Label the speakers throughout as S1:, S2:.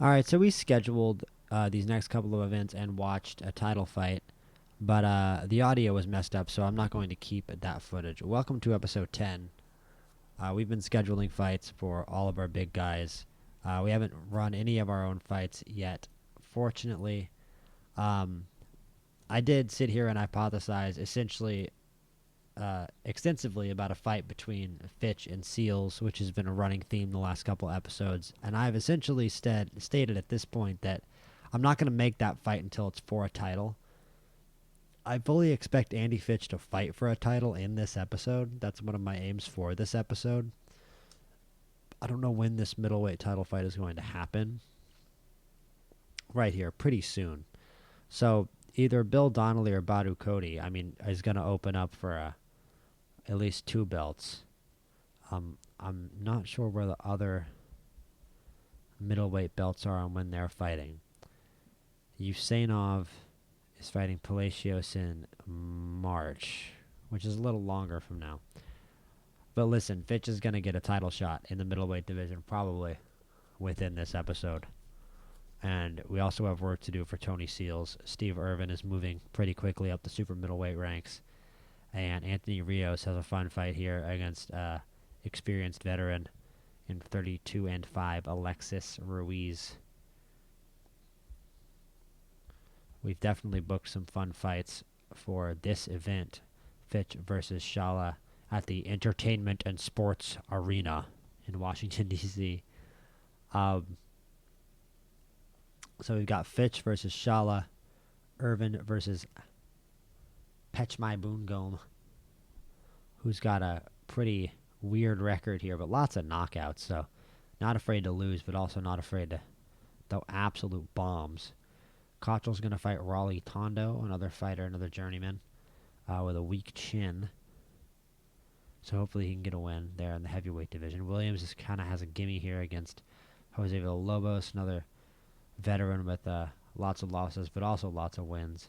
S1: All right, so we scheduled these next couple of events and watched a title fight, but the audio was messed up, so I'm not going to keep that footage. Welcome to episode 10. We've been scheduling fights for all of our big guys. We haven't run any of our own fights yet. Fortunately, um, I did sit here and hypothesize essentially extensively about a fight between Fitch and Seals, which has been a running theme the last couple episodes. And I've essentially stated at this point that I'm not going to make that fight until it's for a title. I fully expect Andy Fitch to fight for a title in this episode. That's one of my aims for this episode. I don't know when this middleweight title fight is going to happen. Right here, pretty soon. So either Bill Donnelly or Badu Cody, is going to open up for at least two belts. I'm not sure where the other middleweight belts are and when they're fighting. Usainov is fighting Palacios in March, which is a little longer from now. But listen, Fitch is going to get a title shot in the middleweight division probably within this episode. And we also have work to do for Tony Seals. Steve Irvin is moving pretty quickly up the super middleweight ranks. And Anthony Rios has a fun fight here against experienced veteran in 32-5, Alexis Ruiz. We've definitely booked some fun fights for this event. Fitch versus Shala at the Entertainment and Sports Arena in Washington, D.C. So we've got Fitch versus Shala, Irvin versus Pechmai Bungom, who's got a pretty weird record here, but lots of knockouts, so not afraid to lose, but also not afraid to throw absolute bombs. Cottrell's going to fight Raleigh Tondo, another fighter, another journeyman, with a weak chin. So hopefully he can get a win there in the heavyweight division. Williams just kind of has a gimme here against Jose Villalobos, another veteran with lots of losses, but also lots of wins.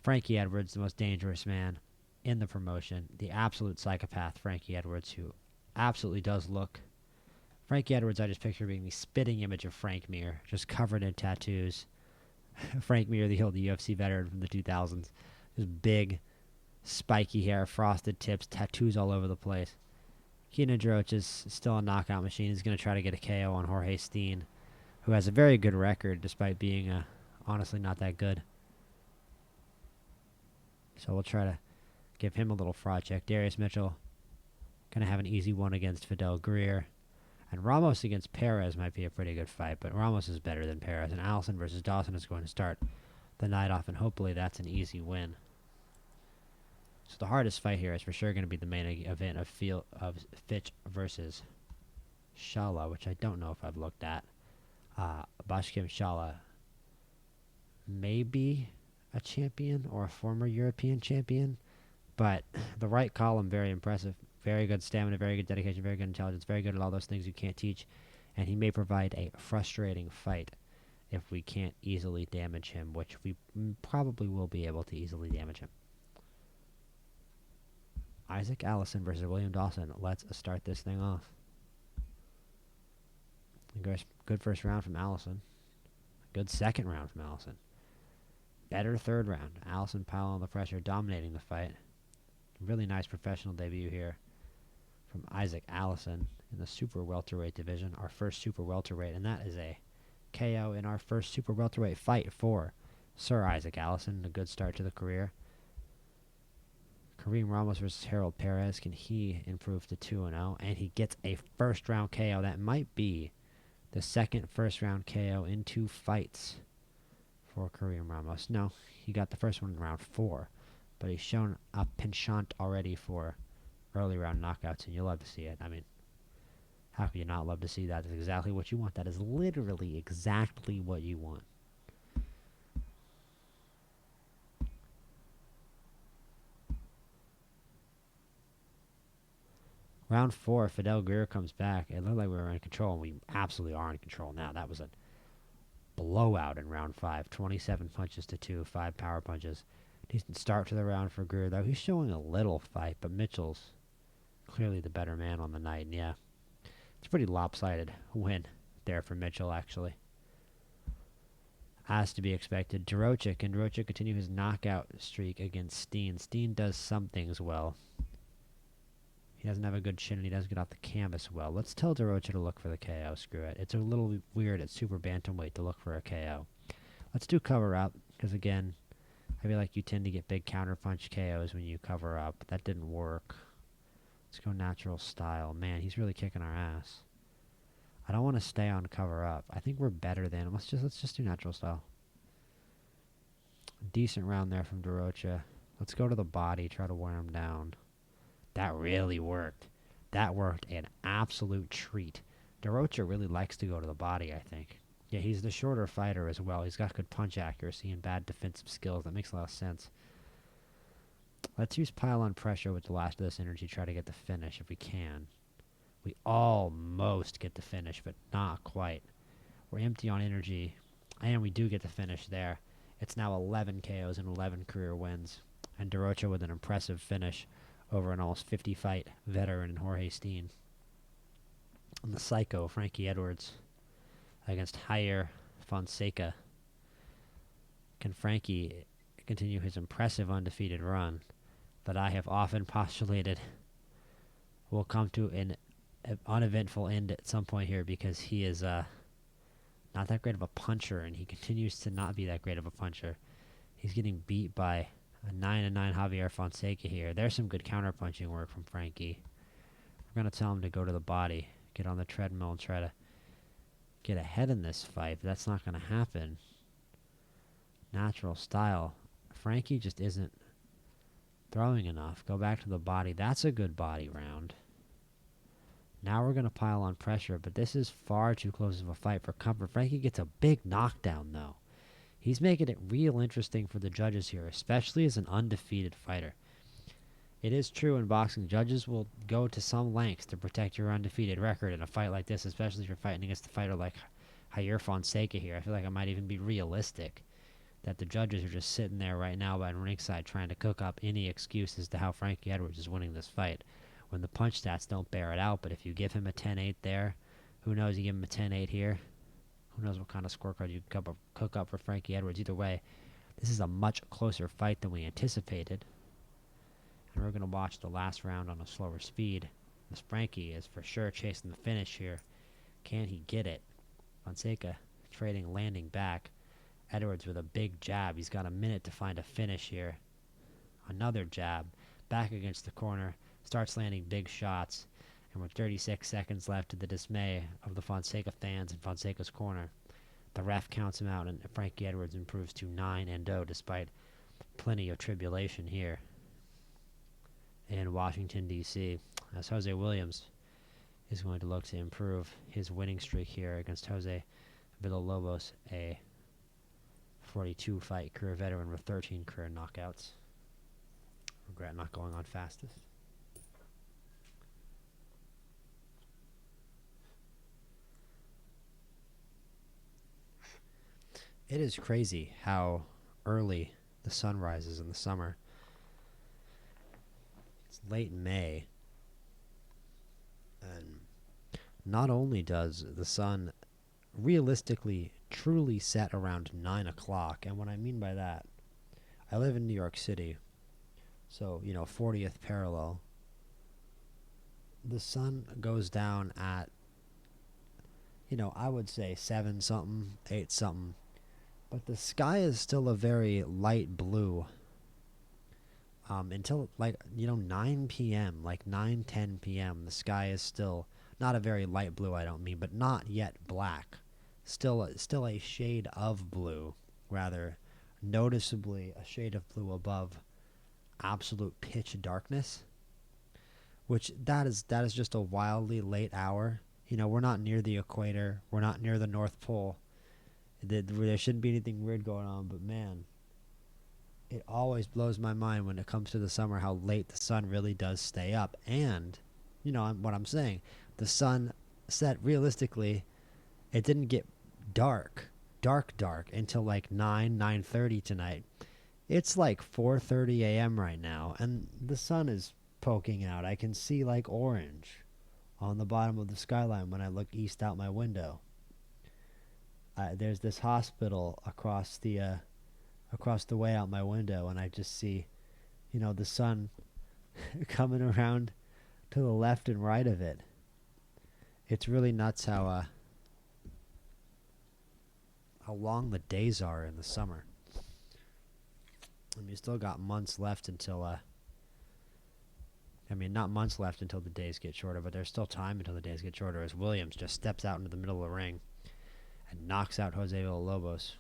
S1: Frankie Edwards, the most dangerous man in the promotion, the absolute psychopath, Frankie Edwards, who absolutely does look. Frankie Edwards, I just picture being the spitting image of Frank Mir, just covered in tattoos. Frank Mir, the old UFC veteran from the 2000s, just big, spiky hair, frosted tips, tattoos all over the place. Keenan Droch is still a knockout machine. He's going to try to get a KO on Jorge Steen, who has a very good record despite being honestly not that good. So we'll try to give him a little fraud check. Darius Mitchell going to have an easy one against Fidel Greer. And Ramos against Perez might be a pretty good fight, but Ramos is better than Perez. And Allison versus Dawson is going to start the night off, and hopefully that's an easy win. So the hardest fight here is for sure going to be the main event of Fitch versus Shala, which I don't know if I've looked at. Bashkim Shala may be a champion or a former European champion, but the right column, very impressive. Very good stamina, very good dedication, very good intelligence, very good at all those things you can't teach. And he may provide a frustrating fight if we can't easily damage him, which we probably will be able to easily damage him. Isaac Allison versus William Dawson. Let's start this thing off. Good first round from Allison. Good second round from Allison. Better third round. Allison piling the pressure, dominating the fight. Really nice professional debut here from Isaac Allison in the super welterweight division, our first super welterweight, and that is a KO in our first super welterweight fight for Sir Isaac Allison. A good start to the career. Kareem Ramos versus Harold Perez. Can he improve to 2-0? And he gets a first round KO. That might be the second first round KO in two fights for Kareem Ramos. No, he got the first one in round 4, but he's shown a penchant already for early round knockouts, and you love to see it. How can you not love to see that? That's exactly what you want. That is literally exactly what you want. Round 4, Fidel Greer comes back. It looked like we were in control, and we absolutely are in control now. That was a blowout in round 5. 27 punches to 2, 5 power punches. Decent start to the round for Greer, though. He's showing a little fight, but Mitchell's clearly the better man on the night, and yeah. It's a pretty lopsided win there for Mitchell, actually. As to be expected. Can Durocher continue his knockout streak against Steen? Steen does some things well. He doesn't have a good chin, and he doesn't get off the canvas well. Let's tell Durocher to look for the KO. Screw it. It's a little weird at super bantamweight to look for a KO. Let's do cover up, because again, I feel like you tend to get big counterpunch KOs when you cover up. That didn't work. Let's go natural style. Man, he's really kicking our ass. I don't want to stay on cover up. I think we're better than him. Let's just do natural style. Decent round there from Durocher. Let's go to the body, try to wear him down. That really worked. That worked an absolute treat. Durocher really likes to go to the body, I think. Yeah, he's the shorter fighter as well. He's got good punch accuracy and bad defensive skills. That makes a lot of sense. Let's use pile-on pressure with the last of this energy, try to get the finish if we can. We almost get the finish, but not quite. We're empty on energy, and we do get the finish there. It's now 11 KOs and 11 career wins, and Durocher with an impressive finish over an almost 50-fight veteran in Jorge Steen. And the Psycho, Frankie Edwards, against Jair Fonseca. Can Frankie continue his impressive undefeated run that I have often postulated will come to an uneventful end at some point here, because he is not that great of a puncher, and he continues to not be that great of a puncher. He's getting beat by a 9-9 Javier Fonseca here. There's some good counterpunching work from Frankie. We're going to tell him to go to the body, get on the treadmill, and try to get ahead in this fight, but that's not going to happen. Natural style. Frankie just isn't throwing enough. Go back to the body. That's a good body round. Now we're going to pile on pressure, but this is far too close of a fight for comfort. Frankie gets a big knockdown, though. He's making it real interesting for the judges here, especially as an undefeated fighter. It is true in boxing, judges will go to some lengths to protect your undefeated record in a fight like this, especially if you're fighting against a fighter like Jair Fonseca here. I feel like I might even be realistic that the judges are just sitting there right now by ringside trying to cook up any excuses to how Frankie Edwards is winning this fight, when the punch stats don't bear it out. But if you give him a 10-8 there, who knows, you give him a 10-8 here, who knows what kind of scorecard you cook up for Frankie Edwards. Either way, this is a much closer fight than we anticipated. And we're going to watch the last round on a slower speed. This Frankie is for sure chasing the finish here. Can he get it? Fonseca trading, landing back. Edwards with a big jab. He's got a minute to find a finish here. Another jab. Back against the corner. Starts landing big shots. And with 36 seconds left, to the dismay of the Fonseca fans in Fonseca's corner, the ref counts him out, and Frankie Edwards improves to 9-0 despite plenty of tribulation here in Washington, D.C., as Jose Williams is going to look to improve his winning streak here against Jose Villalobos, a 42-fight career veteran with 13 career knockouts. Regret not going on fastest. It is crazy how early the sun rises in the summer. It's late May, and not only does the sun realistically truly set around 9 o'clock, and what I mean by that, I live in New York City, so, 40th parallel. The sun goes down at, I would say 7 something, 8 something, but the sky is still a very light blue until 9 p.m., like 9:10 p.m. The sky is still not a very light blue, I don't mean, but not yet black. Still a shade of blue, rather noticeably a shade of blue above absolute pitch darkness, which that is just a wildly late hour. We're not near the equator, we're not near the North Pole. There shouldn't be anything weird going on, but man, it always blows my mind when it comes to the summer how late the sun really does stay up. And what I'm saying, the sun set realistically, it didn't get dark until like 9:30 tonight. It's like 4:30 a.m. right now, and the sun is poking out. I can see like orange on the bottom of the skyline when I look east out my window. there's this hospital across the way out my window, and I just see, the sun coming around to the left and right of it. It's really nuts how long the days are in the summer. I mean, you still got months left until not months left until the days get shorter, but there's still time until the days get shorter as Williams just steps out into the middle of the ring and knocks out Jose Villalobos.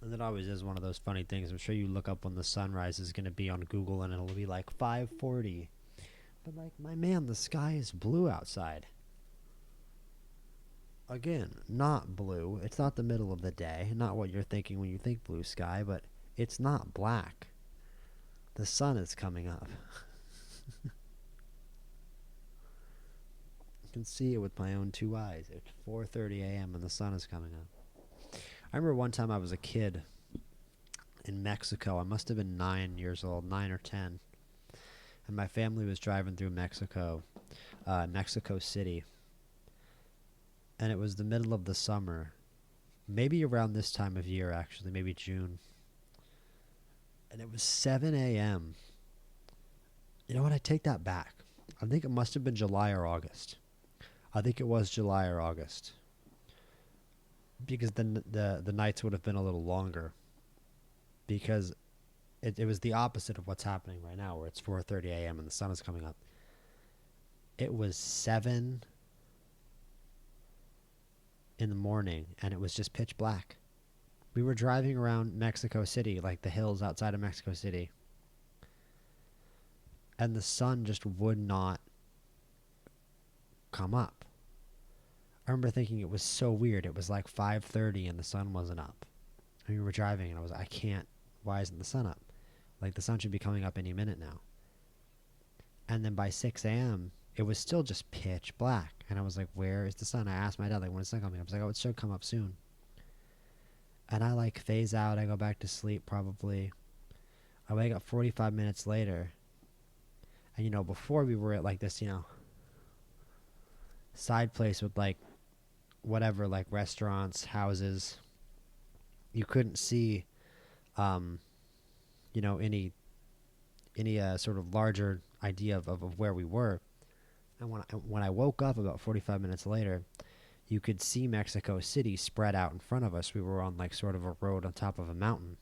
S1: And it always is one of those funny things. I'm sure you look up when the sunrise is going to be on Google and it'll be like 5:40. But like, my man, the sky is blue outside. Again, not blue. It's not the middle of the day. Not what you're thinking when you think blue sky, but it's not black. The sun is coming up. I can see it with my own two eyes. It's 4:30 a.m. and the sun is coming up. I remember one time I was a kid in Mexico. I must have been 9 years old, 9 or 10. And my family was driving through Mexico City. And it was the middle of the summer. Maybe around this time of year, actually. Maybe June. And it was 7 a.m. You know what? I take that back. I think it must have been July or August. I think it was July or August. Because the nights would have been a little longer. Because it was the opposite of what's happening right now, where it's 4:30 a.m. and the sun is coming up. It was 7 in the morning, and it was just pitch black. We were driving around Mexico City, like the hills outside of Mexico City, and the sun just would not come up. I remember thinking it was so weird. It was like 5:30 and the sun wasn't up. And we were driving, and I was like, I can't. Why isn't the sun up? Like, the sun should be coming up any minute now. And then by 6 a.m., it was still just pitch black. And I was like, where is the sun? I asked my dad, like, when is the sun coming up? I was like, oh, it should come up soon. And I, like, phase out. I go back to sleep, probably. I wake up 45 minutes later. And, before we were at, like, this, side place with, like, whatever, like, restaurants, houses. You couldn't see, any sort of larger idea of where we were. And when I woke up about 45 minutes later, you could see Mexico City spread out in front of us. We were on like sort of a road on top of a mountain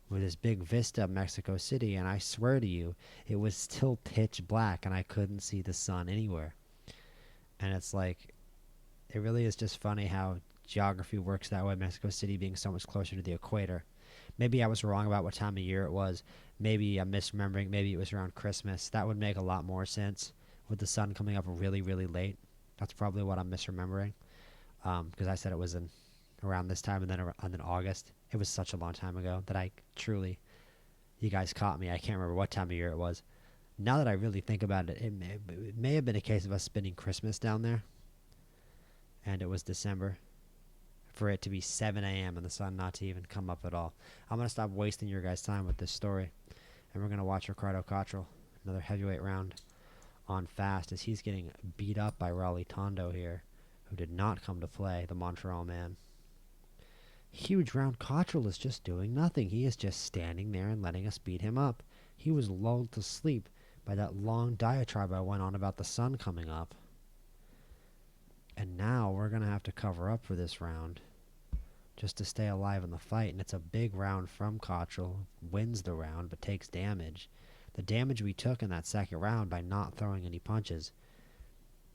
S1: with this big vista of Mexico City, and I swear to you, it was still pitch black, and I couldn't see the sun anywhere. And it's like, it really is just funny how geography works that way, Mexico City being so much closer to the equator. Maybe I was wrong about what time of year it was. Maybe I'm misremembering. Maybe it was around Christmas. That would make a lot more sense with the sun coming up really, really late. That's probably what I'm misremembering. Because I said it was around this time and then August. It was such a long time ago that I truly, you guys caught me. I can't remember what time of year it was. Now that I really think about it, it may have been a case of us spending Christmas down there. And it was December. For it to be 7 a.m. and the sun not to even come up at all. I'm going to stop wasting your guys' time with this story. And we're going to watch Ricardo Cottrell, another heavyweight round, on fast as he's getting beat up by Raleigh Tondo here, who did not come to play, the Montreal man. Huge round. Cottrell is just doing nothing. He is just standing there and letting us beat him up. He was lulled to sleep by that long diatribe I went on about the sun coming up. And now we're going to have to cover up for this round just to stay alive in the fight. And it's a big round from Cottrell. Wins the round but takes damage. The damage we took in that second round by not throwing any punches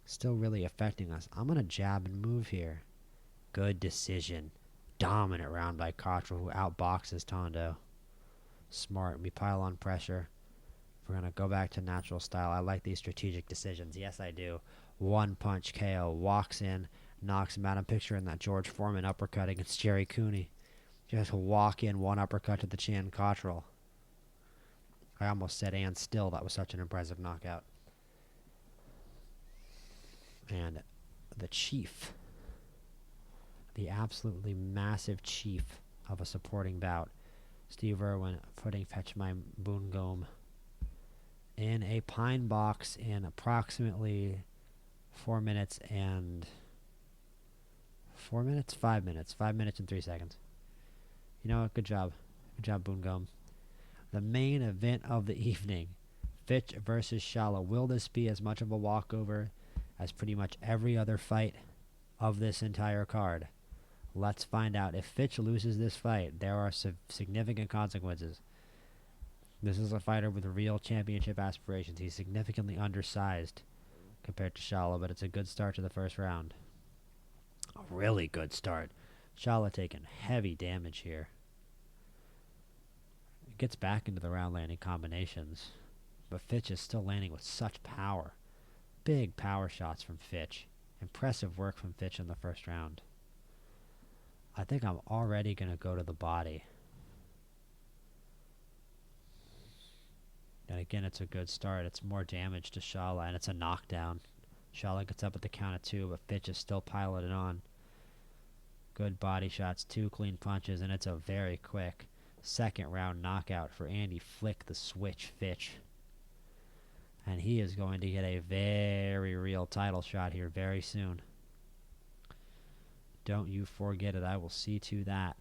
S1: still really affecting us. I'm going to jab and move here. Good decision. Dominant round by Cottrell, who outboxes Tondo. Smart. We pile on pressure. We're going to go back to natural style. I like these strategic decisions. Yes, I do. One punch KO, walks in, knocks him out. I'm picturing that George Foreman uppercut against Jerry Cooney. Just walk in, one uppercut to the chin, Cottrell. I almost said and still. That was such an impressive knockout. And the Chief, the absolutely massive Chief of a supporting bout. Steve Irwin putting Fetch My Boon Gome in a pine box in approximately 4 minutes and 5 minutes. 5 minutes and 3 seconds. You know what? Good job. Good job, Boon Gome. The main event of the evening, Fitch versus Shala. Will this be as much of a walkover as pretty much every other fight of this entire card? Let's find out. If Fitch loses this fight, there are significant consequences. This is a fighter with real championship aspirations. He's significantly undersized compared to Shala, but it's a good start to the first round. A really good start. Shala taking heavy damage here. It gets back into the round landing combinations, but Fitch is still landing with such power. Big power shots from Fitch. Impressive work from Fitch in the first round. I think I'm already going to go to the body. And again, it's a good start. It's more damage to Shala, and it's a knockdown. Shala gets up at the count of 2, but Fitch is still piloted on. Good body shots, 2 clean punches, and it's a very quick second round knockout for Andy Flick, the Switch Fitch. And he is going to get a very real title shot here very soon. Don't you forget it. I will see to that,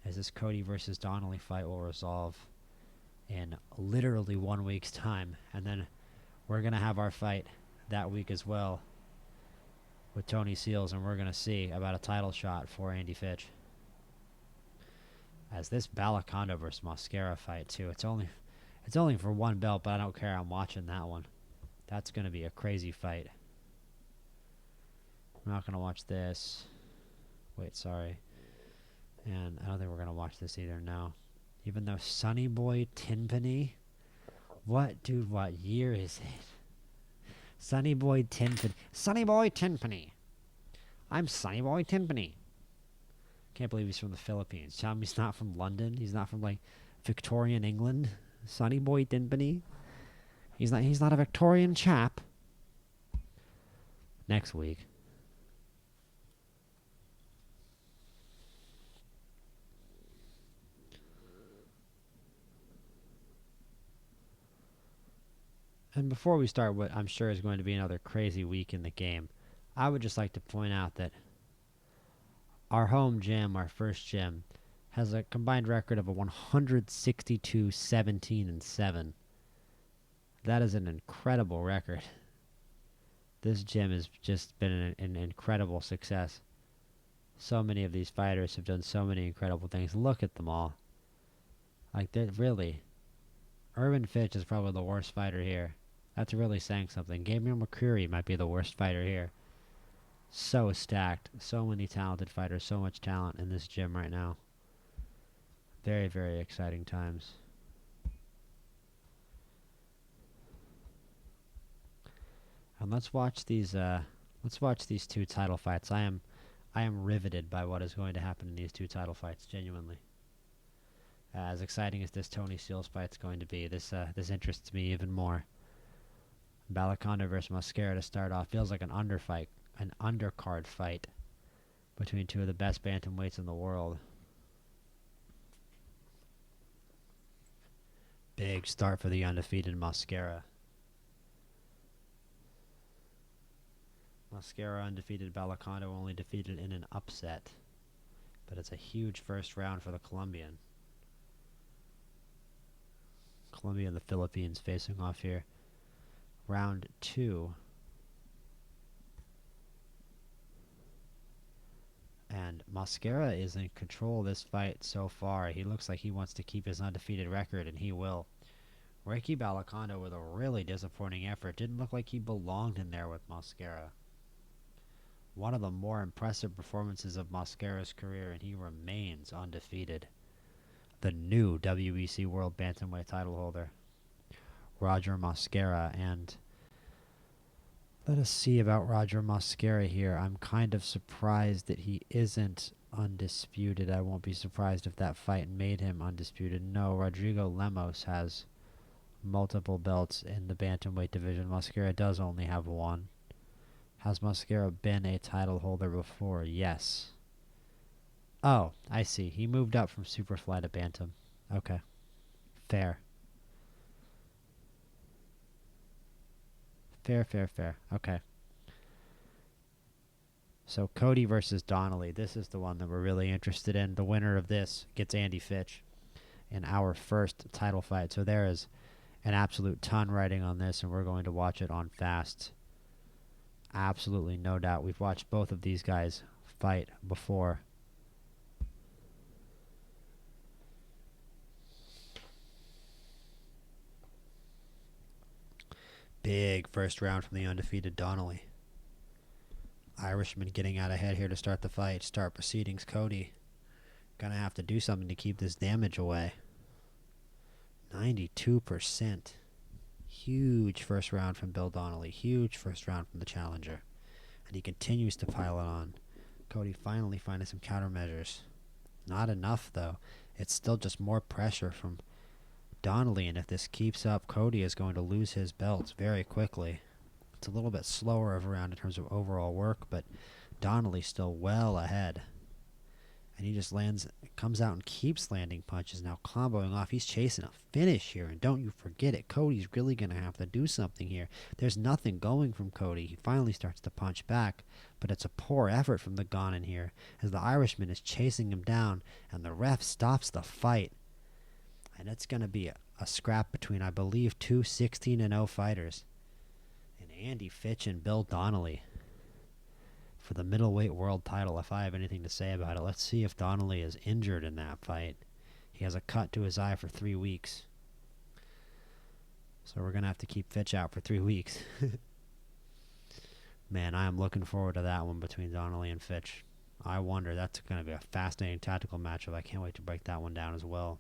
S1: as this Cody versus Donnelly fight will resolve in literally 1 week's time. And then we're going to have our fight that week as well with Tony Seals, and we're going to see about a title shot for Andy Fitch. As this Balakondo versus Mosquera fight too, it's only for 1 belt, but I don't care. I'm watching that one. That's going to be a crazy fight. I'm not going to watch this. Wait, sorry. And I don't think we're going to watch this either, no. Even though Sonny Boy Tinpenny? What, dude, what year is it? Sonny Boy Tinpenny. Sonny Boy Tinpenny. I'm Sonny Boy Tinpenny. Can't believe he's from the Philippines. Tell me he's not from London. He's not from, like, Victorian England. Sonny Boy Tinpenny. He's not a Victorian chap. Next week. And before we start what I'm sure is going to be another crazy week in the game, I would just like to point out that our home gym, our first gym, has a combined record of a 162, 17, and 7. That is an incredible record. This gym has just been an incredible success. So many of these fighters have done so many incredible things. Look at them all. Like, they're really... Irwin Fitch is probably the worst fighter here. That's really saying something. Gabriel McCreary might be the worst fighter here. So stacked. So many talented fighters. So much talent in this gym right now. Very, very exciting times. And let's watch these 2 title fights. I am riveted by what is going to happen in these 2 title fights, genuinely. As exciting as this Tony Seals fight's going to be, this interests me even more. Balakondo versus Mosquera to start off feels like an undercard fight between 2 of the best bantamweights in the world. Big start for the undefeated Mosquera. Mosquera undefeated, Balakondo only defeated in an upset. But it's a huge first round for the Colombian. Colombia and the Philippines facing off here. Round 2. And Mosquera is in control of this fight so far. He looks like he wants to keep his undefeated record, and he will. Ricky Balakondo with a really disappointing effort. Didn't look like he belonged in there with Mosquera. One of the more impressive performances of Mosquera's career, and he remains undefeated. The new WEC World Bantamweight title holder, Roger Mosquera. And let us see about Roger Mosquera here. I'm kind of surprised that he isn't undisputed. I won't be surprised if that fight made him undisputed. No, Rodrigo Lemos has multiple belts in the bantamweight division. Mosquera does only have 1. Has Mosquera been a title holder before? Yes. Oh, I see. He moved up from Superfly to Bantam. Okay. Fair. Fair. Okay. So Cody versus Donnelly. This is the one that we're really interested in. The winner of this gets Andy Fitch in our first title fight. So there is an absolute ton riding on this, and we're going to watch it on fast. Absolutely, no doubt. We've watched both of these guys fight before. Big first round from the undefeated Donnelly. Irishman getting out ahead here to start the fight. Start proceedings. Cody gonna have to do something to keep this damage away. 92%. Huge first round from Bill Donnelly. Huge first round from the challenger. And he continues to pile it on. Cody finally finding some countermeasures. Not enough, though. It's still just more pressure from Donnelly, and if this keeps up, Cody is going to lose his belts very quickly. It's a little bit slower of a round in terms of overall work, but Donnelly's still well ahead. And he just comes out and keeps landing punches, now comboing off. He's chasing a finish here, and don't you forget it. Cody's really going to have to do something here. There's nothing going from Cody. He finally starts to punch back, but it's a poor effort from the Ghanan here, as the Irishman is chasing him down, and the ref stops the fight. And it's going to be a scrap between, I believe, two 16-0 fighters. And Andy Fitch and Bill Donnelly for the middleweight world title, if I have anything to say about it. Let's see if Donnelly is injured in that fight. He has a cut to his eye for 3 weeks. So we're going to have to keep Fitch out for 3 weeks. Man, I am looking forward to that one between Donnelly and Fitch. I wonder, that's going to be a fascinating tactical matchup. I can't wait to break that one down as well.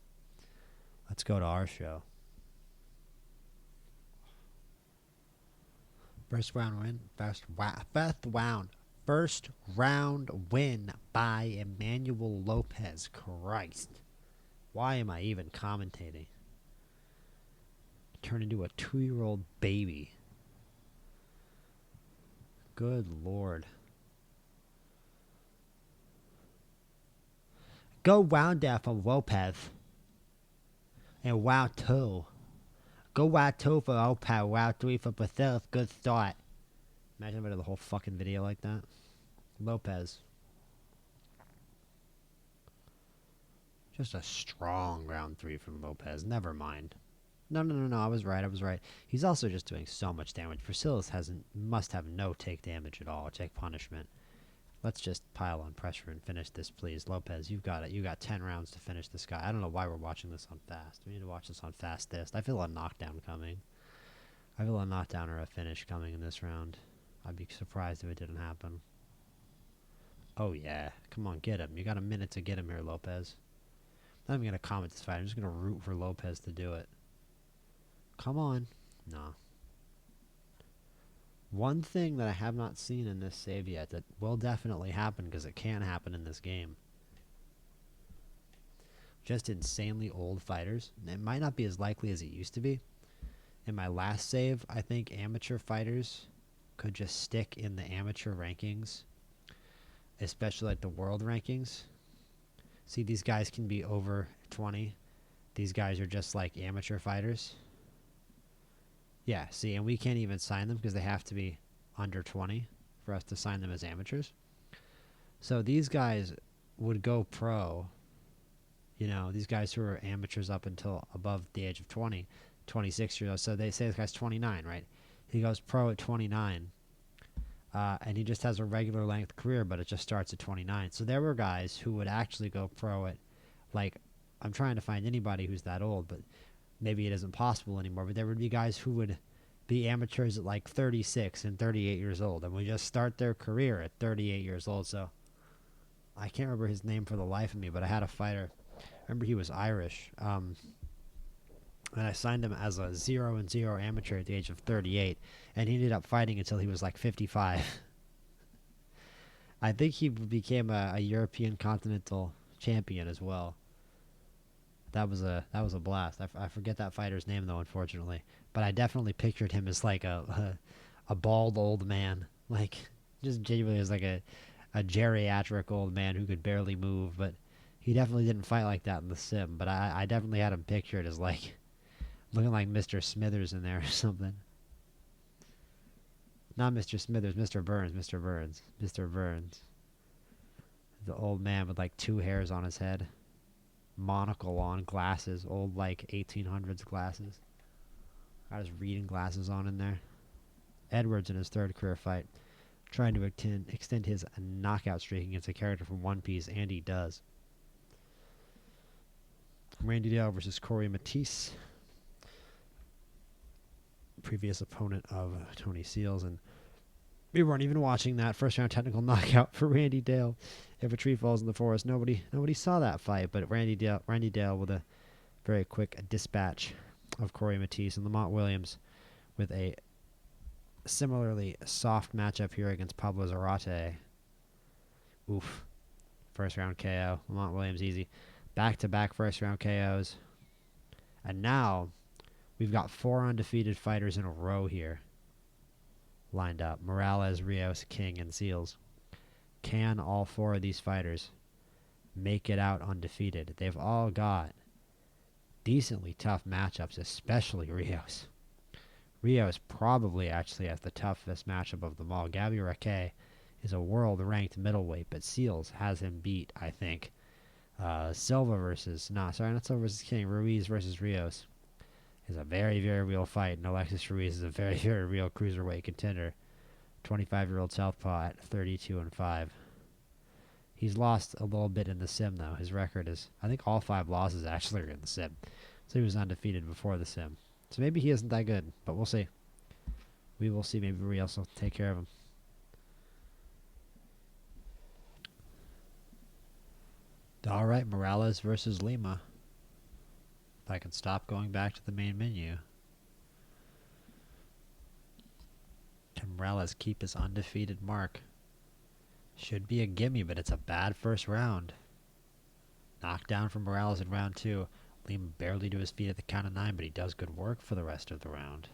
S1: Let's go to our show. First round win by Emmanuel Lopez. Christ. Why am I even commentating? Turn into a 2-year-old baby. Good Lord. Go round there for Lopez. And round 2. Go round 2 for Lopez. Round 3 for Brazil. Good start. Imagine if I did the whole fucking video like that. Lopez. Just a strong round 3 from Lopez. Never mind. No. I was right. He's also just doing so much damage. Priscilla's must have no take damage at all. Take punishment. Let's just pile on pressure and finish this, please. Lopez, you've got it. You got 10 rounds to finish this guy. I don't know why we're watching this on fast. We need to watch this on fastest. I feel a knockdown coming. I feel a knockdown or a finish coming in this round. I'd be surprised if it didn't happen. Oh, yeah. Come on, get him. You got a minute to get him here, Lopez. I'm not even going to comment this fight. I'm just going to root for Lopez to do it. Come on. No. One thing that I have not seen in this save yet that will definitely happen, because it can happen in this game. Just insanely old fighters. It might not be as likely as it used to be. In my last save, I think amateur fighters could just stick in the amateur rankings, especially like the world rankings. See, these guys can be over 20. These guys are just like amateur fighters. Yeah, see, and we can't even sign them because they have to be under 20 for us to sign them as amateurs. So these guys would go pro. You know, these guys who are amateurs up until above the age of 20, 26 years old. So they say this guy's 29, right? He goes pro at 29. And he just has a regular length career, but it just starts at 29. So there were guys who would actually go pro at, like, I'm trying to find anybody who's that old, but maybe it isn't possible anymore. But there would be guys who would be amateurs at like 36 and 38 years old, and would just start their career at 38 years old. So I can't remember his name for the life of me, but I had a fighter. I remember he was Irish. And I signed him as a 0-0 amateur at the age of 38, and he ended up fighting until he was like 55. I think he became a European Continental champion as well. That was a blast. I forget that fighter's name though, unfortunately. But I definitely pictured him as like a bald old man, like just genuinely as like a a geriatric old man who could barely move, but he definitely didn't fight like that in the sim. But I definitely had him pictured as like looking like Mr. Smithers in there or something. Not Mr. Smithers, Mr. Burns, Mr. Burns, Mr. Burns. The old man with like 2 hairs on his head, monocle on, glasses, old like 1800s glasses. Got his reading glasses on in there. Edwards in his 3rd career fight, trying to extend his knockout streak against a character from One Piece, and he does. Randy Dale versus Corey Matisse, previous opponent of Tony Seals, and we weren't even watching that first round technical knockout for Randy Dale. If a tree falls in the forest, nobody saw that fight, but Randy Dale with a very quick dispatch of Corey Matisse, and Lamont Williams with a similarly soft matchup here against Pablo Zarate. Oof. First round KO. Lamont Williams easy. Back-to-back first round KOs. And now we've got 4 undefeated fighters in a row here lined up. Morales, Rios, King, and Seals. Can all 4 of these fighters make it out undefeated? They've all got decently tough matchups, especially Rios. Rios probably actually has the toughest matchup of them all. Gabby Racquet is a world-ranked middleweight, but Seals has him beat, I think. Not Silva versus King. Ruiz versus Rios is a very, very real fight, and Alexis Ruiz is a very, very real cruiserweight contender. 25-year-old southpaw at 32-5. He's lost a little bit in the sim, though. His record is, I think all 5 losses actually are in the sim. So he was undefeated before the sim. So maybe he isn't that good, but we'll see. We will see. Maybe Rios will take care of him. All right, Morales versus Lima. If I can stop going back to the main menu. Can Morales keep his undefeated mark? Should be a gimme, but it's a bad first round. Knockdown from Morales in round 2. Lima barely to his feet at the count of 9, but he does good work for the rest of the round.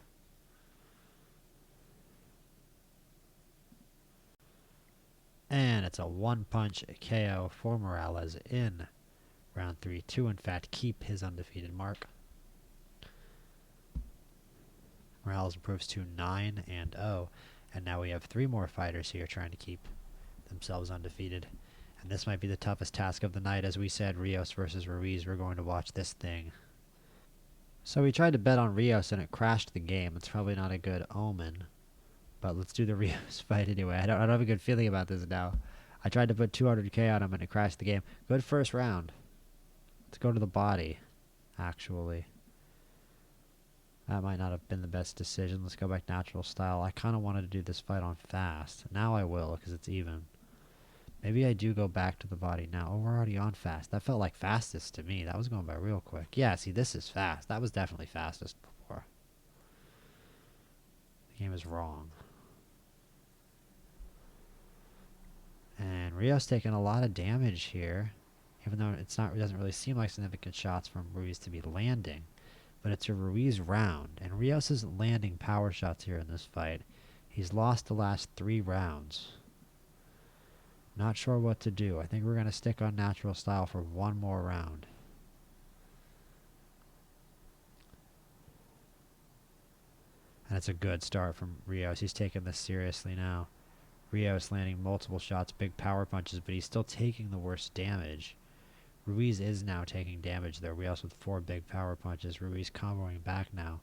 S1: And it's a 1-punch KO for Morales in round 3 to, in fact, keep his undefeated mark. Morales improves to 9-0, and now we have 3 more fighters here trying to keep themselves undefeated. And this might be the toughest task of the night. As we said, Rios versus Ruiz. We're going to watch this thing. So we tried to bet on Rios, and it crashed the game. It's probably not a good omen. But let's do the Rios fight anyway. I don't have a good feeling about this now. I tried to put 200k on him, and it crashed the game. Good first round. Let's go to the body, actually. That might not have been the best decision. Let's go back natural style. I kind of wanted to do this fight on fast. Now I will, because it's even. Maybe I do go back to the body now. Oh, we're already on fast. That felt like fastest to me. That was going by real quick. Yeah, see, this is fast. That was definitely fastest before. The game is wrong. And Rios taking a lot of damage here. Even though it doesn't really seem like significant shots from Ruiz to be landing. But it's a Ruiz round. And Rios isn't landing power shots here in this fight. He's lost the last 3 rounds. Not sure what to do. I think we're going to stick on natural style for 1 more round. And it's a good start from Rios. He's taking this seriously now. Rios landing multiple shots, big power punches, but he's still taking the worst damage. Ruiz is now taking damage there. Rios with 4 big power punches. Ruiz comboing back now.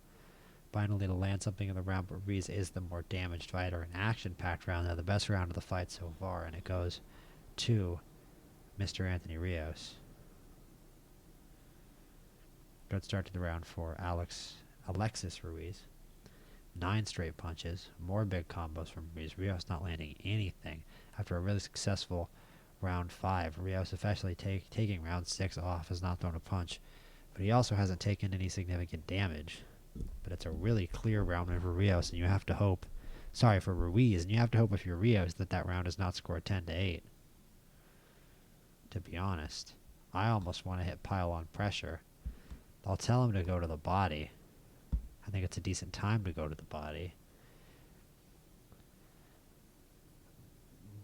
S1: Finally to land something in the round, but Ruiz is the more damaged fighter. An action-packed round now, the best round of the fight so far, and it goes to Mr. Anthony Rios. Good start to the round for Alexis Ruiz. 9 straight punches, more big combos from Ruiz. Rios not landing anything after a really successful round 5. Rios especially taking round 6 off, has not thrown a punch, but he also hasn't taken any significant damage. But it's a really clear round for Rios, and you have to hope, for Ruiz, and you have to hope if you're Rios that round does not score 10-8. To be honest, I almost want to hit pile-on pressure. I'll tell him to go to the body. I think it's a decent time to go to the body.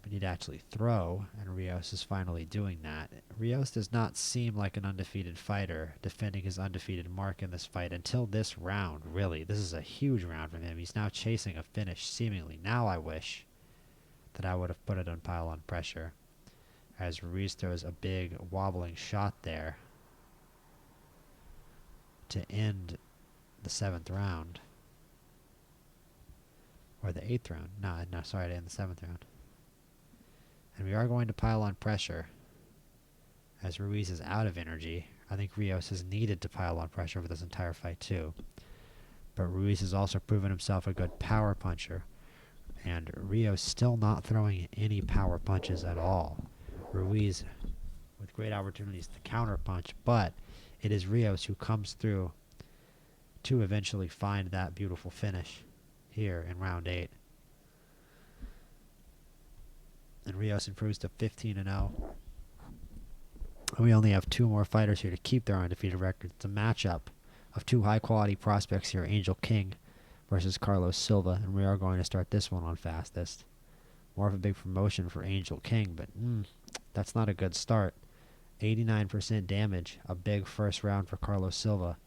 S1: We need to actually throw, and Rios is finally doing that. Rios does not seem like an undefeated fighter, defending his undefeated mark in this fight until this round, really. This is a huge round for him. He's now chasing a finish, seemingly. Now I wish that I would have put it on pile-on pressure, as Ruiz throws a big wobbling shot there to end the 7th round. Or the 8th round. No, sorry, to end the 7th round. And we are going to pile on pressure, as Ruiz is out of energy. I think Rios has needed to pile on pressure for this entire fight too. But Ruiz has also proven himself a good power puncher. And Rios still not throwing any power punches at all. Ruiz with great opportunities to counter punch, but it is Rios who comes through to eventually find that beautiful finish here in round 8. And Rios improves to 15-0. We only have 2 more fighters here to keep their undefeated record. It's a matchup of 2 high-quality prospects here, Angel King versus Carlos Silva, and we are going to start this one on fastest. More of a big promotion for Angel King, but that's not a good start. 89% damage, a big first round for Carlos Silva,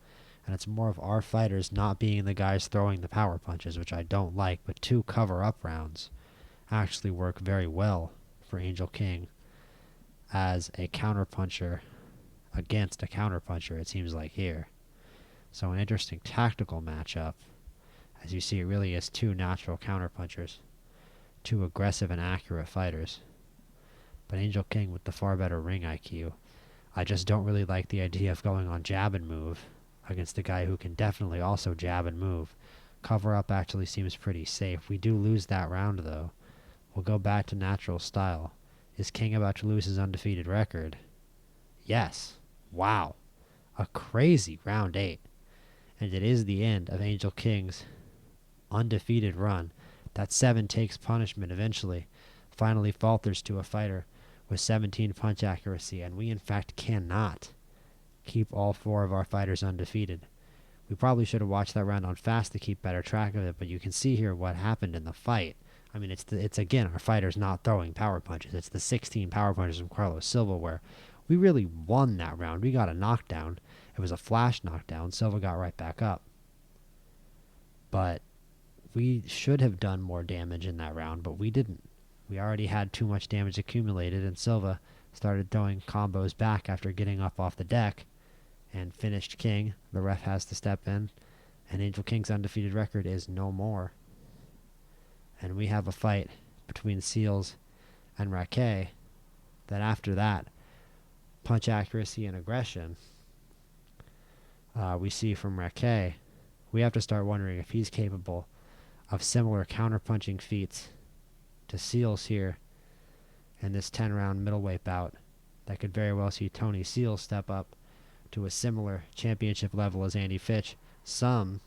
S1: and it's more of our fighters not being the guys throwing the power punches, which I don't like, but 2 cover-up rounds actually work very well for Angel King as a counterpuncher against a counterpuncher, it seems like here. So an interesting tactical matchup. As you see, it really is 2 natural counterpunchers, 2 aggressive and accurate fighters. But Angel King with the far better ring IQ. I just don't really like the idea of going on jab and move against a guy who can definitely also jab and move. Cover up actually seems pretty safe. We do lose that round though. We'll go back to natural style. Is King about to lose his undefeated record? Yes. Wow. A crazy round 8. And it is the end of Angel King's undefeated run. That 7 takes punishment eventually. Finally falters to a fighter with 17 punch accuracy. And we in fact cannot keep all 4 of our fighters undefeated. We probably should have watched that round on fast to keep better track of it. But you can see here what happened in the fight. I mean, it's again, our fighters not throwing power punches. It's the 16 power punches from Carlos Silva where we really won that round. We got a knockdown. It was a flash knockdown. Silva got right back up. But we should have done more damage in that round, but we didn't. We already had too much damage accumulated, and Silva started throwing combos back after getting up off the deck and finished King. The ref has to step in, and Angel King's undefeated record is no more. And we have a fight between Seals and Racquet that after that, punch accuracy and aggression, we see from Racquet, we have to start wondering if he's capable of similar counterpunching feats to Seals here in this 10-round middleweight bout. That could very well see Tony Seals step up to a similar championship level as Andy Fitch. Some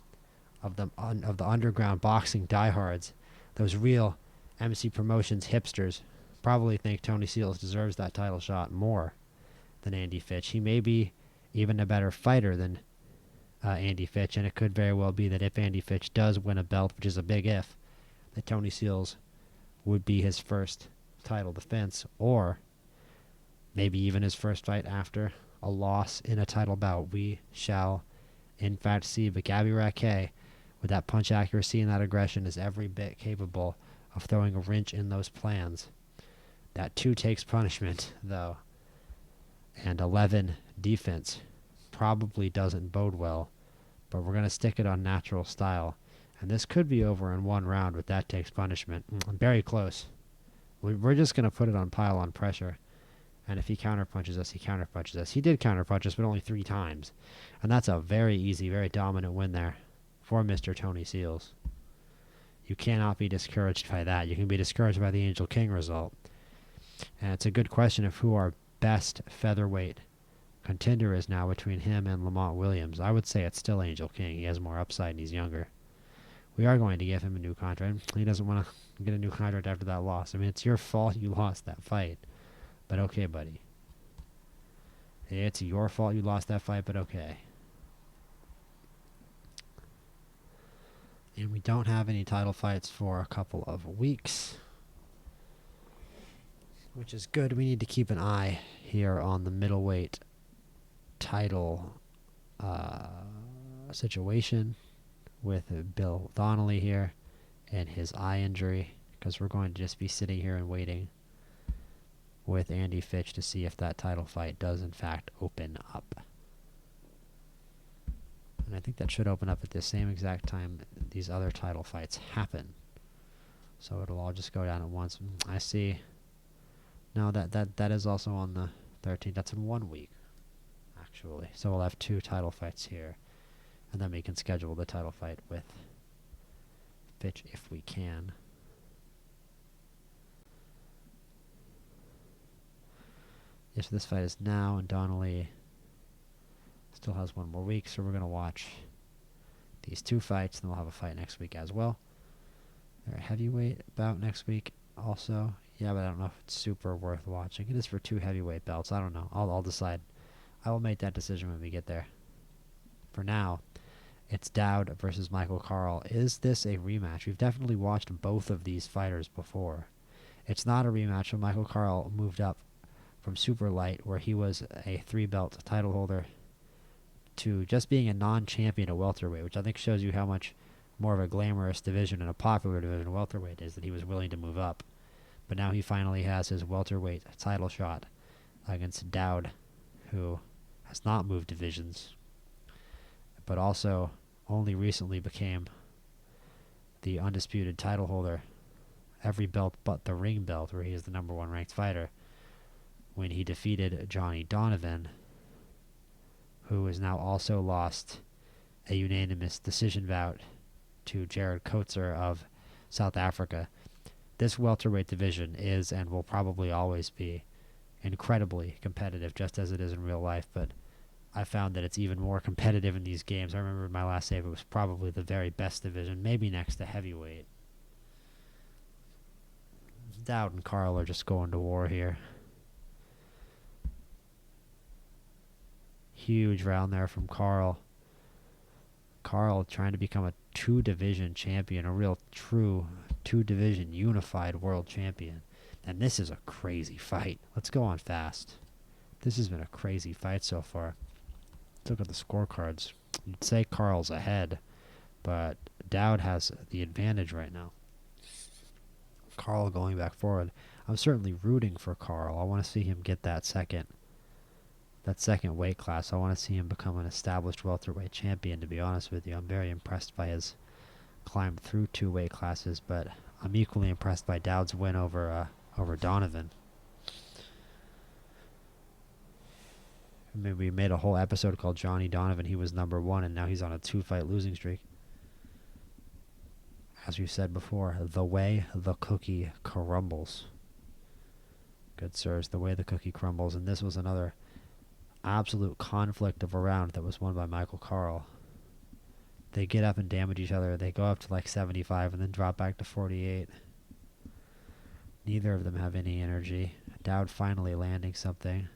S1: of the underground boxing diehards, those real MC Promotions hipsters, probably think Tony Seals deserves that title shot more than Andy Fitch. He may be even a better fighter than Andy Fitch, and it could very well be that if Andy Fitch does win a belt, which is a big if, that Tony Seals would be his first title defense, or maybe even his first fight after a loss in a title bout. We shall, in fact, see. But Gabby Racquet, with that punch accuracy and that aggression, is every bit capable of throwing a wrench in those plans. That 2 takes punishment, though, and 11 defense probably doesn't bode well, but we're going to stick it on natural style. And this could be over in 1 round with that takes punishment. Very close. We're just going to put it on pile-on pressure. And if he counterpunches us, he counterpunches us. He did counterpunch us, but only 3 times. And that's a very easy, very dominant win there for Mr. Tony Seals. You cannot be discouraged by that. You can be discouraged by the Angel King result. And it's a good question of who our best featherweight contender is now between him and Lamont Williams. I would say it's still Angel King. He has more upside and he's younger. We are going to give him a new contract. He doesn't want to get a new contract after that loss. I mean, it's your fault you lost that fight. But okay, buddy. It's your fault you lost that fight, but okay. And we don't have any title fights for a couple of weeks. which is good. We need to keep an eye here on the middleweight title situation with Bill Donnelly here and his eye injury, because we're going to just be sitting here and waiting with Andy Fitch to see if that title fight does in fact open up. And I think that should open up at the same exact time these other title fights happen. So it'll all just go down at once. I see. No, that is also on the 13th. That's in 1 week, actually. So we'll have 2 title fights here. And then we can schedule the title fight with Fitch if we can. Yes, this fight is now, and Donnelly still has 1 more week, so we're going to watch these 2 fights, and we'll have a fight next week as well. There a heavyweight bout next week also. Yeah, but I don't know if it's super worth watching. It is for 2 heavyweight belts. I don't know. I'll decide. I will make that decision when we get there. For now, it's Dowd versus Michael Carl. Is this a rematch? We've definitely watched both of these fighters before. It's not a rematch when Michael Carl moved up from super light, where he was a 3-belt title holder, to just being a non-champion at welterweight, which I think shows you how much more of a glamorous division and a popular division welterweight is, that he was willing to move up. But now he finally has his welterweight title shot against Dowd, who has not moved divisions, but also only recently became the undisputed title holder, every belt but the ring belt, where he is the #1 ranked fighter, when he defeated Johnny Donovan, who has now also lost a unanimous decision bout to Jared Coetzer of South Africa. This welterweight division is, and will probably always be, incredibly competitive, just as it is in real life, but I found that it's even more competitive in these games. I remember in my last save it was probably the very best division, maybe next to heavyweight. Dowd and Carl are just going to war here. Huge round there from Carl. Carl trying to become a 2-division champion, a real true 2-division unified world champion. And this is a crazy fight. Let's go on fast. This has been a crazy fight so far. Let's look at the scorecards. You'd say Carl's ahead, but Dowd has the advantage right now. Carl going back forward. I'm certainly rooting for Carl. I want to see him get that second weight class. I want to see him become an established welterweight champion, to be honest with you. I'm very impressed by his climb through 2 weight classes, but I'm equally impressed by Dowd's win over Donovan. I mean, we made a whole episode called Johnny Donovan. He was #1, and now he's on a 2-fight losing streak. As we've said before, the way the cookie crumbles. Good sirs, the way the cookie crumbles. And this was another absolute conflict of a round that was won by Michael Carl. They get up and damage each other. They go up to like 75 and then drop back to 48. Neither of them have any energy. Dowd finally landing something.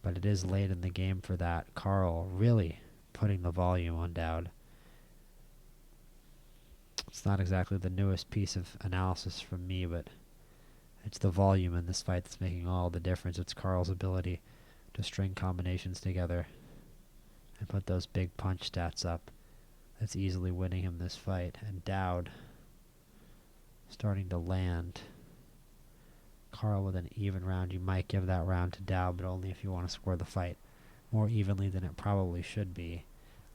S1: But it is late in the game for that. Carl really putting the volume on Dowd. It's not exactly the newest piece of analysis from me, but it's the volume in this fight that's making all the difference. It's Carl's ability to string combinations together and put those big punch stats up. That's easily winning him this fight. And Dowd starting to land. Carl with an even round. You might give that round to Dowd, but only if you want to score the fight more evenly than it probably should be.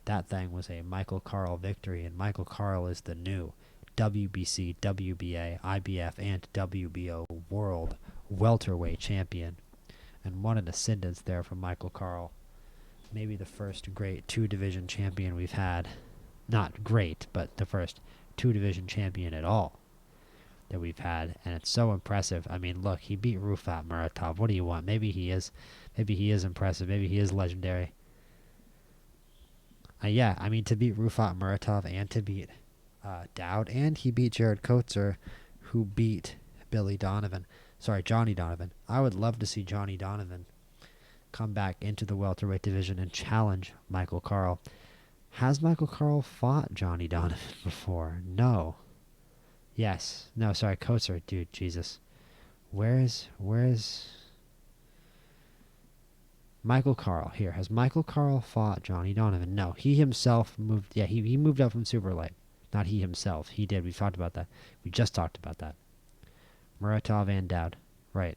S1: That thing was a Michael Carl victory, and Michael Carl is the new WBC, WBA, IBF, and WBO world welterweight champion. And what an ascendance there from Michael Carl. Maybe the first great 2-division champion we've had. Not great, but the first 2-division champion at all that we've had. And it's so impressive. I mean, look, he beat Rufat Muratov. What do you want? Maybe he is impressive. Maybe he is legendary. Yeah, I mean, to beat Rufat Muratov and to beat Dowd, and he beat Jared Coetzer, who beat Johnny Donovan. I would love to see Johnny Donovan come back into the welterweight division and challenge Michael Carl. Has Michael Carl fought Johnny Donovan before? No. Yes. No, sorry, Coetzer. Dude, Jesus. Where's Michael Carl? Here, has Michael Carl fought Johnny Donovan? No, he himself moved. Yeah, he moved up from super light. Not he himself. He did. We talked about that. We just talked about that. Muratov and Dowd. Right.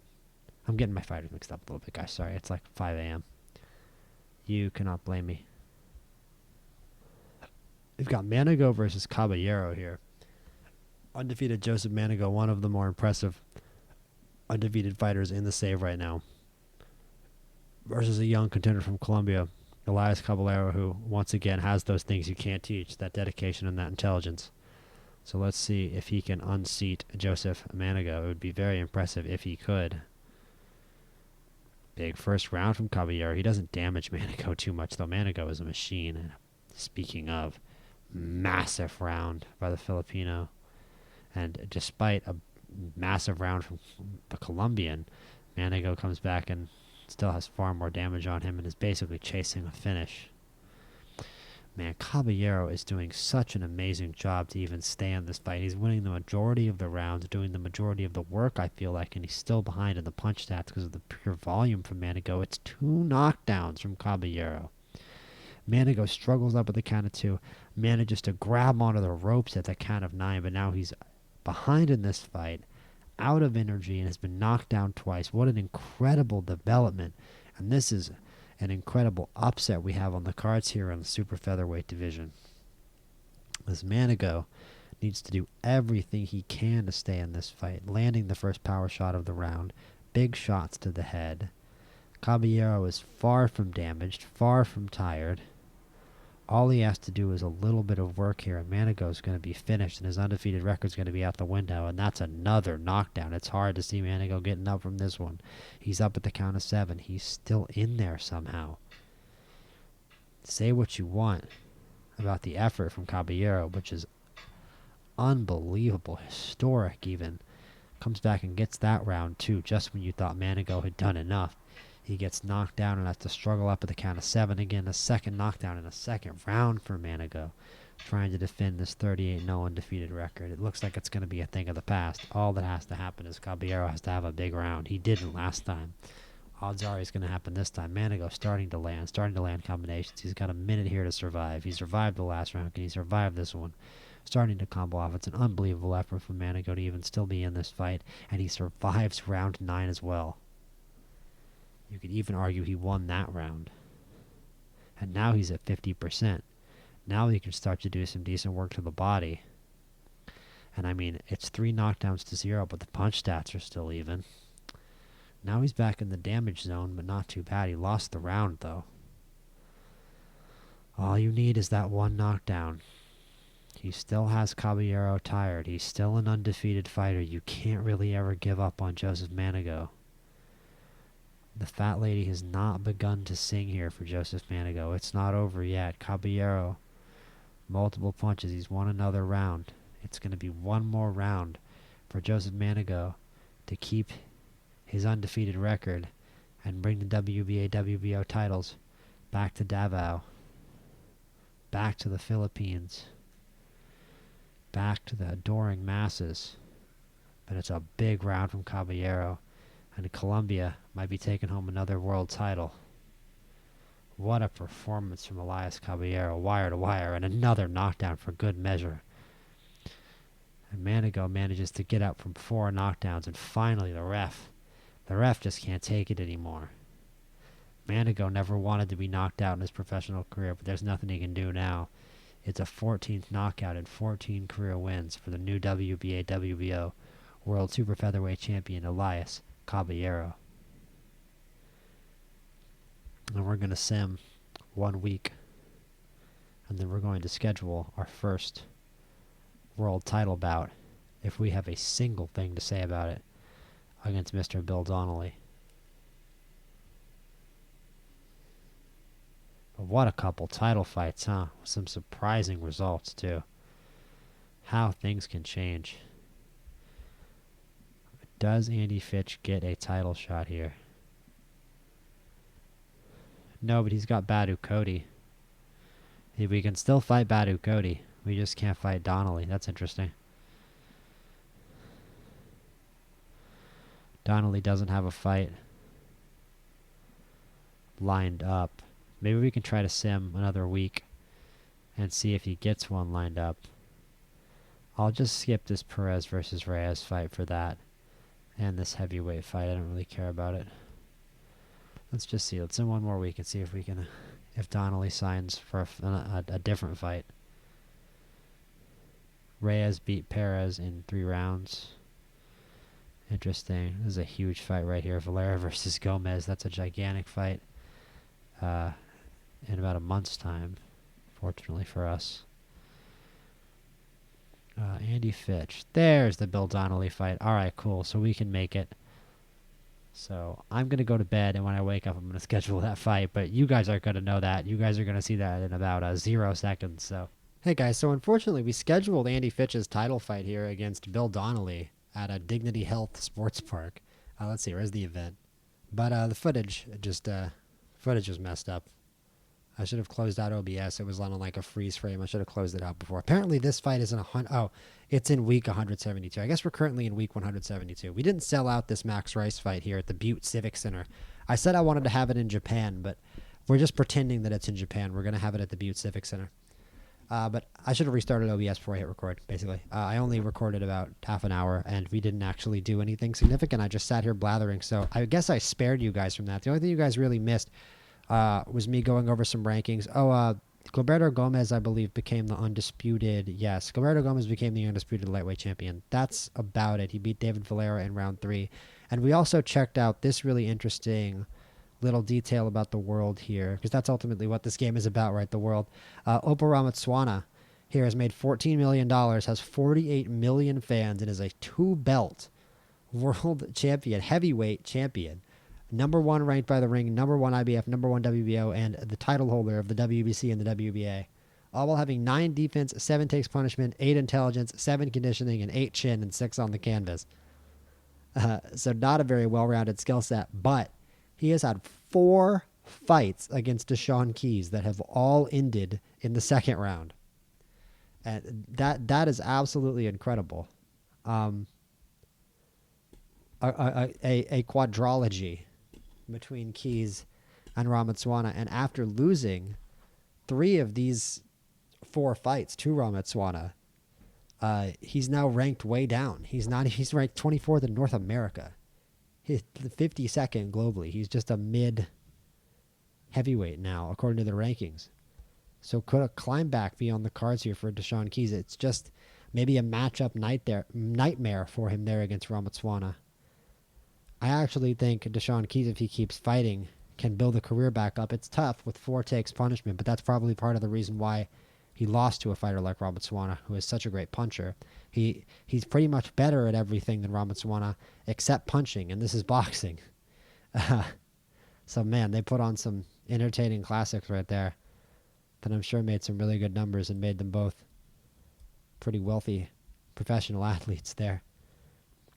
S1: I'm getting my fighters mixed up a little bit, guys. Sorry, it's like 5 a.m. You cannot blame me. We've got Manigo versus Caballero here. Undefeated Joseph Manigo, one of the more impressive undefeated fighters in the save right now, versus a young contender from Colombia, Elias Caballero, who once again has those things you can't teach, that dedication and that intelligence. So let's see if he can unseat Joseph Manigo. It would be very impressive if he could. Big first round from Caballero. He doesn't damage Manigo too much, though. Manigo is a machine. And speaking of, massive round by the Filipino. And despite a massive round from the Colombian, Manigo comes back and still has far more damage on him and is basically chasing a finish. Man, Caballero is doing such an amazing job to even stay in this fight. He's winning the majority of the rounds, doing the majority of the work, I feel like, and he's still behind in the punch stats because of the pure volume from Manigo. It's 2 knockdowns from Caballero. Manigo struggles up at the count of 2, manages to grab onto the ropes at the count of 9, but now he's behind in this fight, out of energy, and has been knocked down twice. What an incredible development. And this is an incredible upset we have on the cards here in the super featherweight division. This Manigo needs to do everything he can to stay in this fight, landing the first power shot of the round, big shots to the head. Caballero is far from damaged, far from tired. All he has to do is a little bit of work here, and Manigo is going to be finished, and his undefeated record is going to be out the window, and that's another knockdown. It's hard to see Manigo getting up from this one. He's up at the count of 7. He's still in there somehow. Say what you want about the effort from Caballero, which is unbelievable, historic even. Comes back and gets that round, too, just when you thought Manigo had done enough. He gets knocked down and has to struggle up at the count of 7 again. A second knockdown in a second round for Manigo, trying to defend this 38-0 undefeated record. It looks like it's going to be a thing of the past. All that has to happen is Caballero has to have a big round. He didn't last time. Odds are it's going to happen this time. Manigo starting to land combinations. He's got a minute here to survive. He survived the last round. Can he survive this one? Starting to combo off. It's an unbelievable effort from Manigo to even still be in this fight, and he survives round 9 as well. You could even argue he won that round. And now he's at 50%. Now he can start to do some decent work to the body. And I mean, it's 3 knockdowns to 0, but the punch stats are still even. Now he's back in the damage zone, but not too bad. He lost the round, though. All you need is that 1 knockdown. He still has Caballero tired. He's still an undefeated fighter. You can't really ever give up on Joseph Manigo. The fat lady has not begun to sing here for Joseph Manigo. It's not over yet. Caballero, multiple punches. He's won another round. It's going to be 1 more round for Joseph Manigo to keep his undefeated record and bring the WBA, WBO titles back to Davao, back to the Philippines, back to the adoring masses. But it's a big round from Caballero. And Colombia might be taking home another world title. What a performance from Elias Caballero, wire to wire, and another knockdown for good measure. And Manigo manages to get up from 4 knockdowns, and finally the ref just can't take it anymore. Manigo never wanted to be knocked out in his professional career, but there's nothing he can do now. It's a 14th knockout and 14 career wins for the new WBA, WBO World Super Featherweight Champion Elias Caballero. And we're going to sim 1 week, and then we're going to schedule our first world title bout, if we have a single thing to say about it, against Mr. Bill Donnelly. But what a couple title fights, huh? Some surprising results, too. How things can change. Does Andy Fitch get a title shot here? No, but he's got Badu Cody. We can still fight Badu Cody. We just can't fight Donnelly. That's interesting. Donnelly doesn't have a fight lined up. Maybe we can try to sim another week and see if he gets one lined up. I'll just skip this Perez versus Reyes fight for that and this heavyweight fight. I don't really care about it. Let's just see. Let's sim one more week and see if we can, if Donnelly signs for a different fight. Reyes beat Perez in 3 rounds. Interesting. This is a huge fight right here. Valera versus Gomez. That's a gigantic fight in about a month's time, fortunately for us. Andy Fitch. There's the Bill Donnelly fight. All right, cool. So we can make it. So I'm going to go to bed, and when I wake up, I'm going to schedule that fight. But you guys aren't going to know that. You guys are going to see that in about 0 seconds. So, hey, guys. So unfortunately, we scheduled Andy Fitch's title fight here against Bill Donnelly at a Dignity Health Sports Park. Let's see. Where's the event? But the footage was messed up. I should have closed out OBS. It was on like a freeze frame. I should have closed it out before. Apparently this fight isn't it's in week 172. I guess we're currently in week 172. We didn't sell out this Max Rice fight here at the Butte Civic Center. I said I wanted to have it in Japan, but we're just pretending that it's in Japan. We're going to have it at the Butte Civic Center. But I should have restarted OBS before I hit record, basically. I only recorded about half an hour, and we didn't actually do anything significant. I just sat here blathering, so I guess I spared you guys from that. The only thing you guys really missed was me going over some rankings. Gilberto Gomez, I believe, became the undisputed... Yes, Gilberto Gomez became the undisputed lightweight champion. That's about it. He beat David Valera in round 3. And we also checked out this really interesting little detail about the world here, because that's ultimately what this game is about, right? The world. Opa Ramotswana here has made $14 million, has 48 million fans, and is a 2-belt world champion, heavyweight champion. Number 1 ranked by the ring, number 1 IBF, number 1 WBO, and the title holder of the WBC and the WBA. All while having 9 defense, 7 takes punishment, 8 intelligence, 7 conditioning, and 8 chin, and 6 on the canvas. So not a very well-rounded skill set, but he has had 4 fights against Deshaun Keys that have all ended in the second round. And that is absolutely incredible. A quadrology between Keys and Ramotswana, and after losing 3 of these 4 fights to Ramotswana, he's now ranked way down. He's ranked 24th in North America. He's the 52nd globally. He's just a mid heavyweight now, according to the rankings. So could a climb back be on the cards here for Deshaun Keys? It's just maybe a matchup nightmare for him there against Ramotswana. I actually think Deshaun Keys, if he keeps fighting, can build a career back up. It's tough with 4 takes punishment, but that's probably part of the reason why he lost to a fighter like Ramotswana, who is such a great puncher. He's pretty much better at everything than Ramotswana, except punching, and this is boxing. So, man, they put on some entertaining classics right there that I'm sure made some really good numbers and made them both pretty wealthy professional athletes there.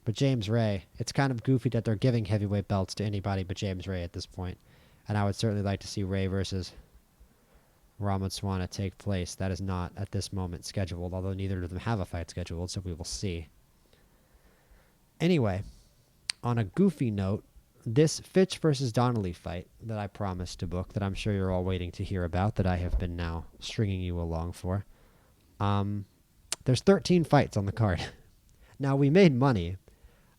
S1: But James Ray, it's kind of goofy that they're giving heavyweight belts to anybody but James Ray at this point. And I would certainly like to see Ray versus Ramotswana take place. That is not at this moment scheduled, although neither of them have a fight scheduled, so we will see. Anyway, on a goofy note, this Fitch versus Donnelly fight that I promised to book, that I'm sure you're all waiting to hear about, that I have been now stringing you along for, there's 13 fights on the card. Now, we made money.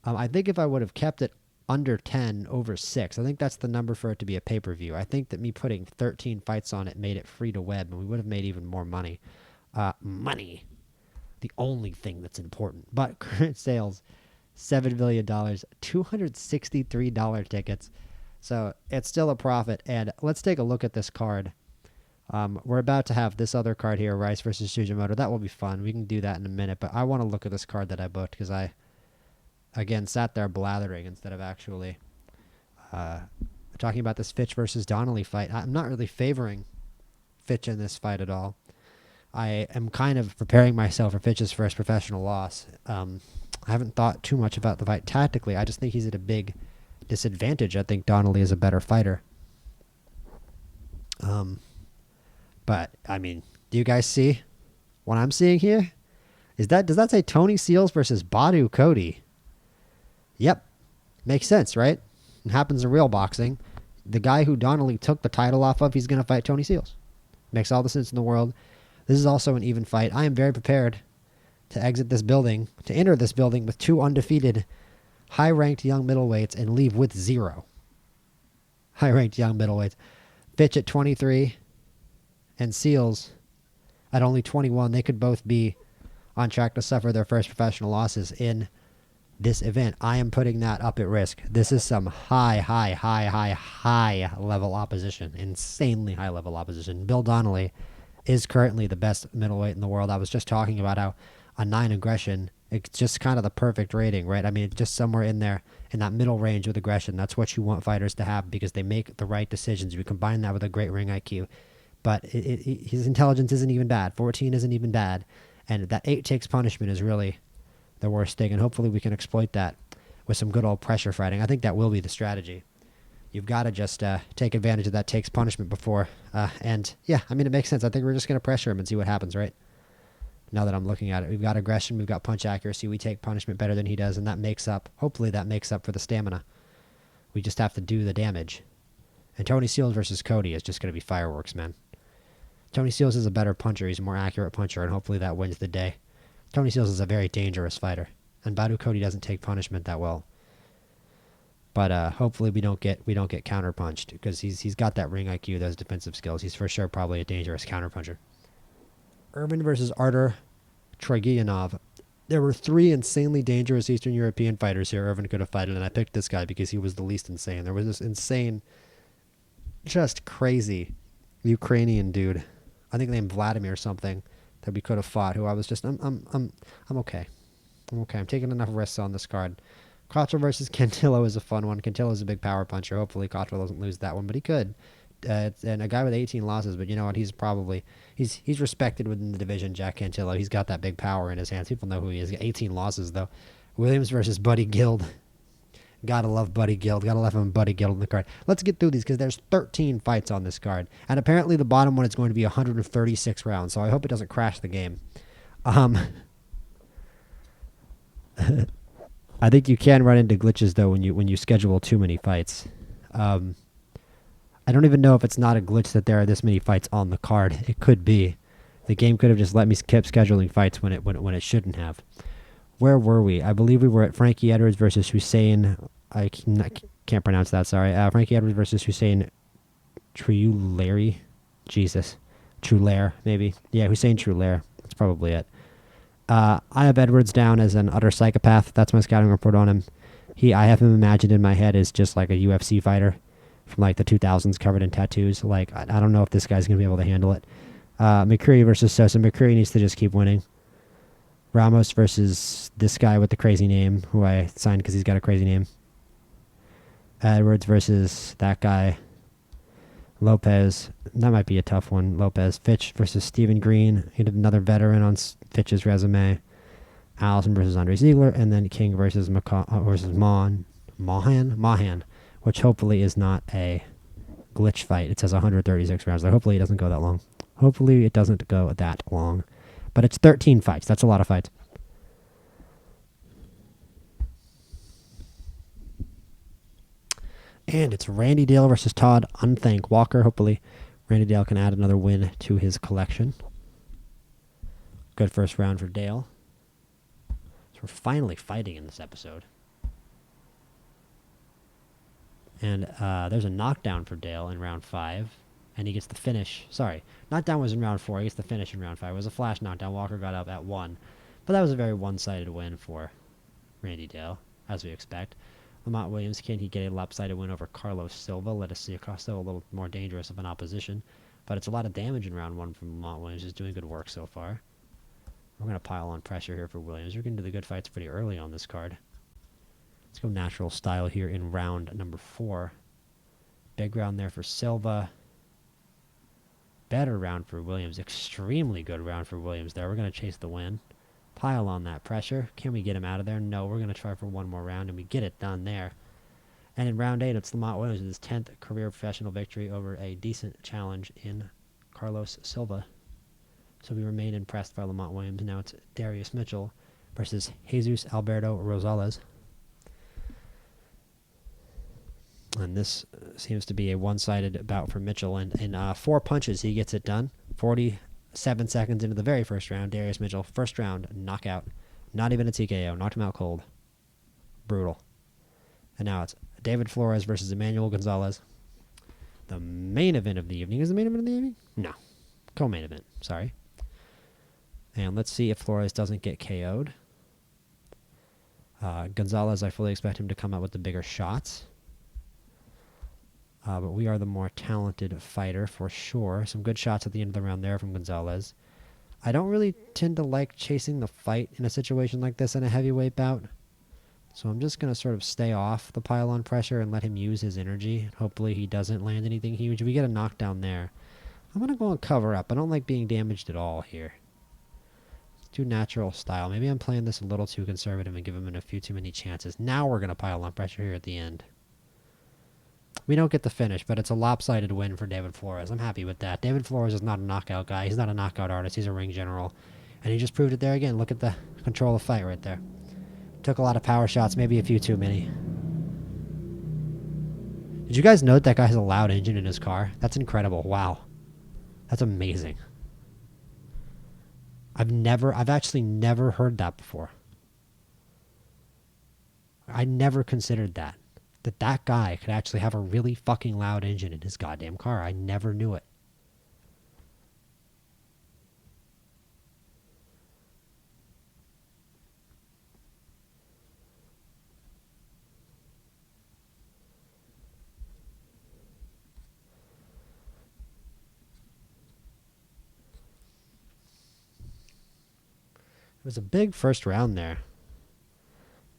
S1: I think if I would have kept it under 10 over 6, I think that's the number for it to be a pay-per-view. I think that me putting 13 fights on it made it free to web, and we would have made even more money. Money, the only thing that's important. But current sales, $7 million, $263 tickets. So it's still a profit. And let's take a look at this card. We're about to have this other card here, Rice versus Tsutsumoto. That will be fun. We can do that in a minute. But I want to look at this card that I booked because I, again, sat there blathering instead of actually talking about this Fitch versus Donnelly fight. I'm not really favoring Fitch in this fight at all. I am kind of preparing myself for Fitch's first professional loss. I haven't thought too much about the fight tactically. I just think he's at a big disadvantage. I think Donnelly is a better fighter. But, I mean, do you guys see what I'm seeing here? Does that say Tony Seals versus Badu Cody? Yep. Makes sense, right? It happens in real boxing. The guy who Donnelly took the title off of, he's going to fight Tony Seals. Makes all the sense in the world. This is also an even fight. I am very prepared to exit this building, to enter this building with 2 undefeated high-ranked young middleweights and leave with 0 high-ranked young middleweights. Fitch at 23 and Seals at only 21. They could both be on track to suffer their first professional losses in this event. I am putting that up at risk. This is some high level opposition. Insanely high level opposition. Bill Donnelly is currently the best middleweight in the world. I was just talking about how a 9 aggression, it's just kind of the perfect rating, right? I mean, just somewhere in there, in that middle range with aggression. That's what you want fighters to have because they make the right decisions. You combine that with a great ring IQ. But his intelligence isn't even bad. 14 isn't even bad. And that 8 takes punishment is really the worst thing. And hopefully we can exploit that with some good old pressure fighting. I think that will be the strategy. You've got to just take advantage of that takes punishment before. And yeah, I mean, it makes sense. I think we're just going to pressure him and see what happens, right? Now that I'm looking at it, we've got aggression, we've got punch accuracy, we take punishment better than he does, and that makes up, hopefully that makes up for the stamina. We just have to do the damage. And Tony Seals versus Cody is just going to be fireworks, man. Tony Seals is a better puncher, he's a more accurate puncher, and hopefully that wins the day. Tony Seals is a very dangerous fighter, and Badu Cody doesn't take punishment that well. But hopefully we don't get counterpunched, because he's got that ring IQ, those defensive skills. He's for sure probably a dangerous counterpuncher. Irvin versus Artur Trogianov. There were 3 insanely dangerous Eastern European fighters here Irvin could have fought, and I picked this guy because he was the least insane. There was this insane, just crazy Ukrainian dude, I think named Vladimir or something, that we could have fought, who I was just, I'm okay. I'm okay. I'm taking enough risks on this card. Cottrell versus Cantillo is a fun one. Cantillo's a big power puncher. Hopefully Cottrell doesn't lose that one, but he could. And a guy with 18 losses, but you know what? He's respected within the division, Jack Cantillo. He's got that big power in his hands. People know who he is. He's got 18 losses, though. Williams versus Buddy Guild. Gotta love Buddy Guild. Gotta love him, Buddy Guild on the card. Let's get through these because there's 13 fights on this card. And apparently the bottom one is going to be 136 rounds, so I hope it doesn't crash the game. I think you can run into glitches, though, when you schedule too many fights. I don't even know if it's not a glitch that there are this many fights on the card. It could be. The game could have just let me keep scheduling fights when it shouldn't have. Where were we? I believe we were at Frankie Edwards versus Hussein. I can't pronounce that, sorry. Frankie Edwards versus Hussein Trulaire. Jesus. Trulaire, maybe. Yeah, Hussein Trulaire. That's probably it. I have Edwards down as an utter psychopath. That's my scouting report on him. I have him imagined in my head as just like a UFC fighter from like the 2000s covered in tattoos. Like, I don't know if this guy's going to be able to handle it. McCreary versus Sosa. McCreary needs to just keep winning. Ramos versus this guy with the crazy name, who I signed because he's got a crazy name. Edwards versus that guy. Lopez. That might be a tough one. Lopez. Fitch versus Steven Green. He did another veteran on Fitch's resume. Allison versus Andre Ziegler. And then King versus Mahan, which hopefully is not a glitch fight. It says 136 rounds. So hopefully it doesn't go that long. Hopefully it doesn't go that long. But it's 13 fights. That's a lot of fights. And it's Randy Dale versus Todd Unthank Walker. Hopefully Randy Dale can add another win to his collection. Good first round for Dale. So we're finally fighting in this episode. And there's a knockdown for Dale in round 5. And he gets the finish. Sorry, knockdown was in round 4. He gets the finish in round 5. It was a flash knockdown. Walker got up at 1. But that was a very one-sided win for Randy Dale, as we expect. Lamont Williams, can he get a lopsided win over Carlos Silva? Let us see. Still a little more dangerous of an opposition. But it's a lot of damage in round 1 from Lamont Williams. He's doing good work so far. We're going to pile on pressure here for Williams. We're getting to the good fights pretty early on this card. Let's go natural style here in round number 4. Big round there for Silva. Better round for Williams. Extremely good round for Williams there. We're going to chase the win. Pile on that pressure. Can we get him out of there? No, we're going to try for one more round, and we get it done there. And in round 8, it's Lamont Williams with his 10th career professional victory over a decent challenge in Carlos Silva. So we remain impressed by Lamont Williams. Now it's Darius Mitchell versus Jesus Alberto Rosales. And this seems to be a one-sided bout for Mitchell. And in 4 punches, he gets it done. 47 seconds into the very first round, Darius Mitchell, first round, knockout. Not even a TKO. Knocked him out cold. Brutal. And now it's David Flores versus Emmanuel Gonzalez. The main event of the evening. Is the main event of the evening? No. Co-main event. Sorry. And let's see if Flores doesn't get KO'd. Gonzalez, I fully expect him to come out with the bigger shots. But we are the more talented fighter for sure. Some good shots at the end of the round there from Gonzalez. I don't really tend to like chasing the fight in a situation like this in a heavyweight bout. So I'm just going to sort of stay off the pile-on pressure and let him use his energy. Hopefully he doesn't land anything huge. We get a knockdown there. I'm going to go and cover up. I don't like being damaged at all here. It's too natural style. Maybe I'm playing this a little too conservative and give him a few too many chances. Now we're going to pile on pressure here at the end. We don't get the finish, but it's a lopsided win for David Flores. I'm happy with that. David Flores is not a knockout guy. He's not a knockout artist. He's a ring general. And he just proved it there again. Look at the control of fight right there. Took a lot of power shots, maybe a few too many. Did you guys note that guy has a loud engine in his car? That's incredible. Wow. That's amazing. I've actually never heard that before. I never considered that that guy could actually have a really fucking loud engine in his goddamn car. I never knew it. It was a big first round there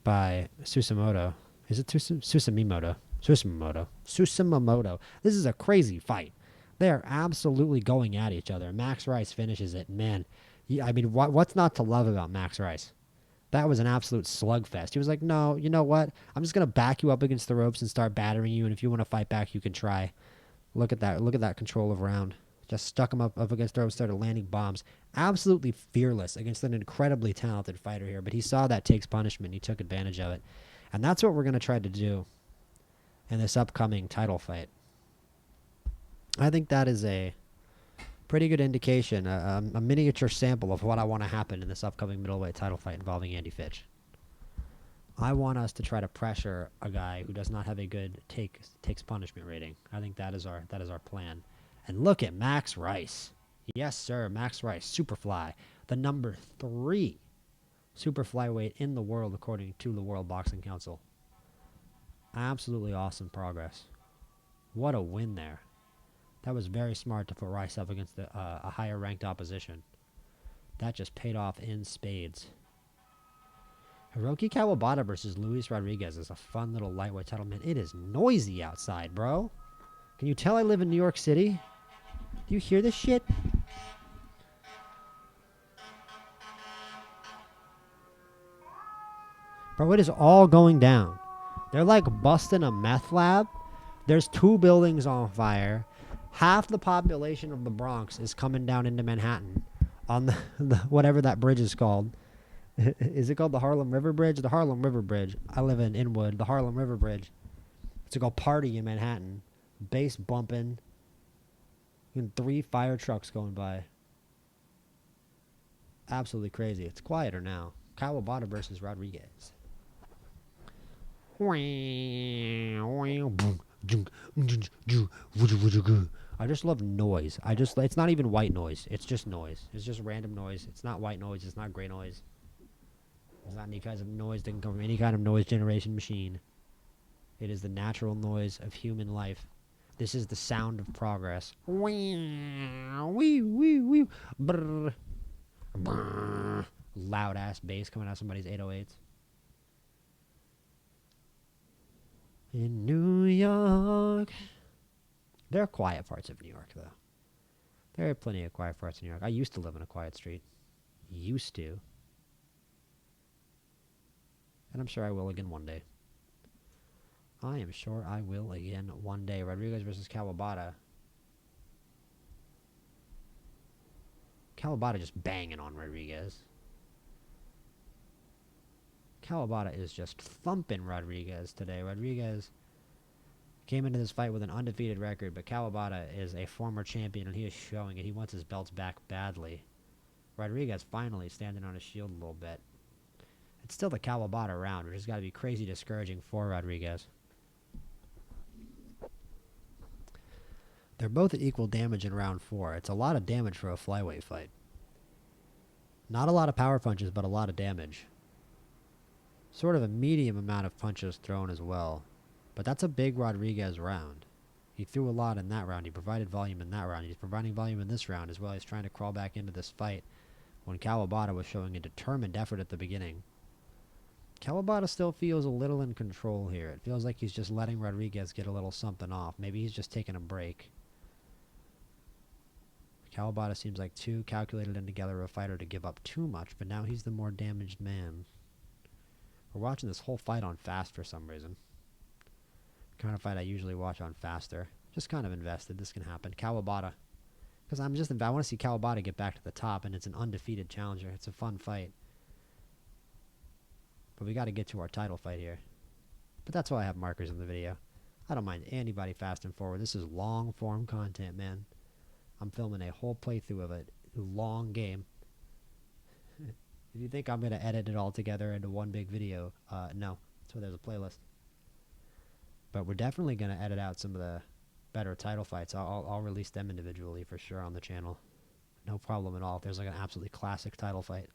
S1: by Tsutsumoto. Is it Tsutsumoto? Tsutsumoto. This is a crazy fight. They are absolutely going at each other. Max Rice finishes it. Man, I mean, what's not to love about Max Rice? That was an absolute slugfest. He was like, no, you know what? I'm just going to back you up against the ropes and start battering you, and if you want to fight back, you can try. Look at that. Look at that control of round. Just stuck him up against the ropes, started landing bombs. Absolutely fearless against an incredibly talented fighter here, but he saw that takes punishment. He took advantage of it. And that's what we're going to try to do in this upcoming title fight. I think that is a pretty good indication, a miniature sample of what I want to happen in this upcoming middleweight title fight involving Andy Fitch. I want us to try to pressure a guy who does not have a good takes punishment rating. I think that is our plan. And look at Max Rice. Yes, sir, Max Rice, Superfly, the number 3 super flyweight in the world according to the World Boxing Council. Absolutely awesome progress. What a win there. That was very smart to put Rice up against a higher ranked opposition. That just paid off in spades. Hiroki Kawabata versus Luis Rodriguez is a fun little lightweight title. Man, it is noisy outside, bro. Can you tell I live in New York City? Do you hear this shit? Bro, it is all going down. They're like busting a meth lab. There's 2 buildings on fire. Half the population of the Bronx is coming down into Manhattan on the whatever that bridge is called. Is it called the Harlem River Bridge? The Harlem River Bridge. I live in Inwood. The Harlem River Bridge. It's called Party in Manhattan. Bass bumping. And 3 fire trucks going by. Absolutely crazy. It's quieter now. Kawabata versus Rodriguez. I just love noise. It's not even white noise. It's just noise. It's just random noise. It's not white noise. It's not gray noise. It's not any kind of noise that can come from any kind of noise generation machine. It is the natural noise of human life. This is the sound of progress. Loud ass bass coming out of somebody's 808s. In New York. There are quiet parts of New York, though. There are plenty of quiet parts of New York. I used to live in a quiet street. Used to. And I'm sure I will again one day. I am sure I will again one day. Rodriguez versus Kawabata. Kawabata just banging on Rodriguez. Kawabata is just thumping Rodriguez today. Rodriguez Came into this fight with an undefeated record, but Kawabata is a former champion, and he is showing it. He wants his belts back badly. Rodriguez finally standing on his shield a little bit. It's still the Kawabata round, which has got to be crazy discouraging for Rodriguez. They're both at equal damage in round 4. It's a lot of damage for a flyweight fight. Not a lot of power punches, but a lot of damage. Sort of a medium amount of punches thrown as well. But that's a big Rodriguez round. He threw a lot in that round. He provided volume in that round. He's providing volume in this round as well. He's trying to crawl back into this fight when Kawabata was showing a determined effort at the beginning. Kawabata still feels a little in control here. It feels like he's just letting Rodriguez get a little something off. Maybe he's just taking a break. Kawabata seems like too calculated and together a fighter to give up too much, but now he's the more damaged man. We're watching this whole fight on fast for some reason. Kind of fight I usually watch on faster. Just kind of invested. This can happen. Kawabata. Because I want to see Kawabata get back to the top, and it's an undefeated challenger. It's a fun fight. But we got to get to our title fight here. But that's why I have markers in the video. I don't mind anybody fast and forward. This is long form content, man. I'm filming a whole playthrough of a long game. If you think I'm going to edit it all together into one big video, no. So there's a playlist. But we're definitely going to edit out some of the better title fights. I'll release them individually for sure on the channel. No problem at all. If there's like an absolutely classic title fight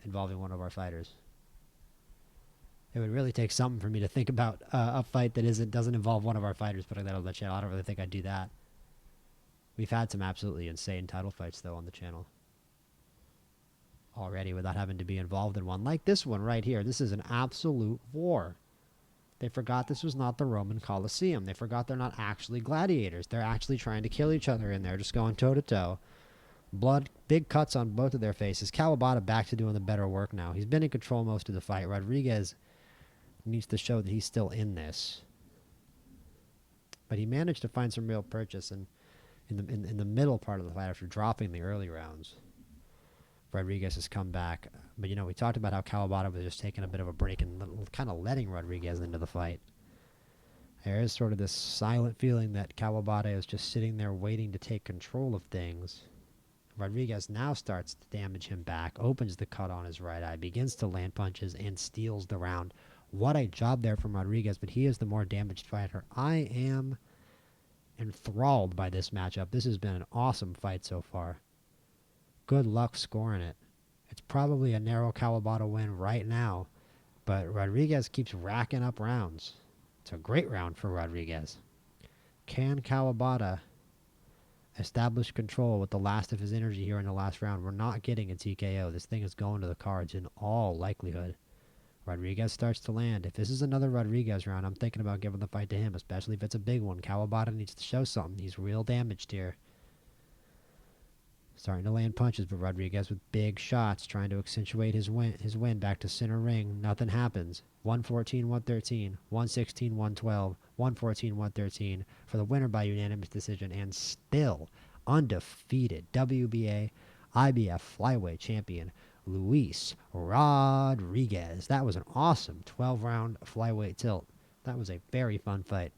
S1: involving one of our fighters. It would really take something for me to think about a fight that doesn't involve one of our fighters putting that on the channel. I don't really think I'd do that. We've had some absolutely insane title fights, though, on the channel already without having to be involved in one. Like this one right here. This is an absolute war. They forgot this was not the Roman Colosseum. They forgot they're not actually gladiators. They're actually trying to kill each other in there, just going toe-to-toe. Blood, big cuts on both of their faces. Kawabata back to doing the better work now. He's been in control most of the fight. Rodriguez needs to show that he's still in this. But he managed to find some real purchase in the middle part of the fight after dropping the early rounds. Rodriguez has come back. But, we talked about how Kawabata was just taking a bit of a break and kind of letting Rodriguez into the fight. There is sort of this silent feeling that Kawabata is just sitting there waiting to take control of things. Rodriguez now starts to damage him back, opens the cut on his right eye, begins to land punches, and steals the round. What a job there from Rodriguez, but he is the more damaged fighter. I am enthralled by this matchup. This has been an awesome fight so far. Good luck scoring it. It's probably a narrow Kawabata win right now, but Rodriguez keeps racking up rounds. It's a great round for Rodriguez. Can Kawabata establish control with the last of his energy here in the last round? We're not getting a TKO. This thing is going to the cards in all likelihood. Rodriguez starts to land. If this is another Rodriguez round, I'm thinking about giving the fight to him, especially if it's a big one. Kawabata needs to show something. He's real damaged here. Starting to land punches, but Rodriguez with big shots, trying to accentuate his win back to center ring. Nothing happens. 114, 113, 116, 112, 114, 113 for the winner by unanimous decision, and still undefeated WBA IBF flyweight champion Luis Rodriguez. That was an awesome 12-round flyweight tilt. That was a very fun fight.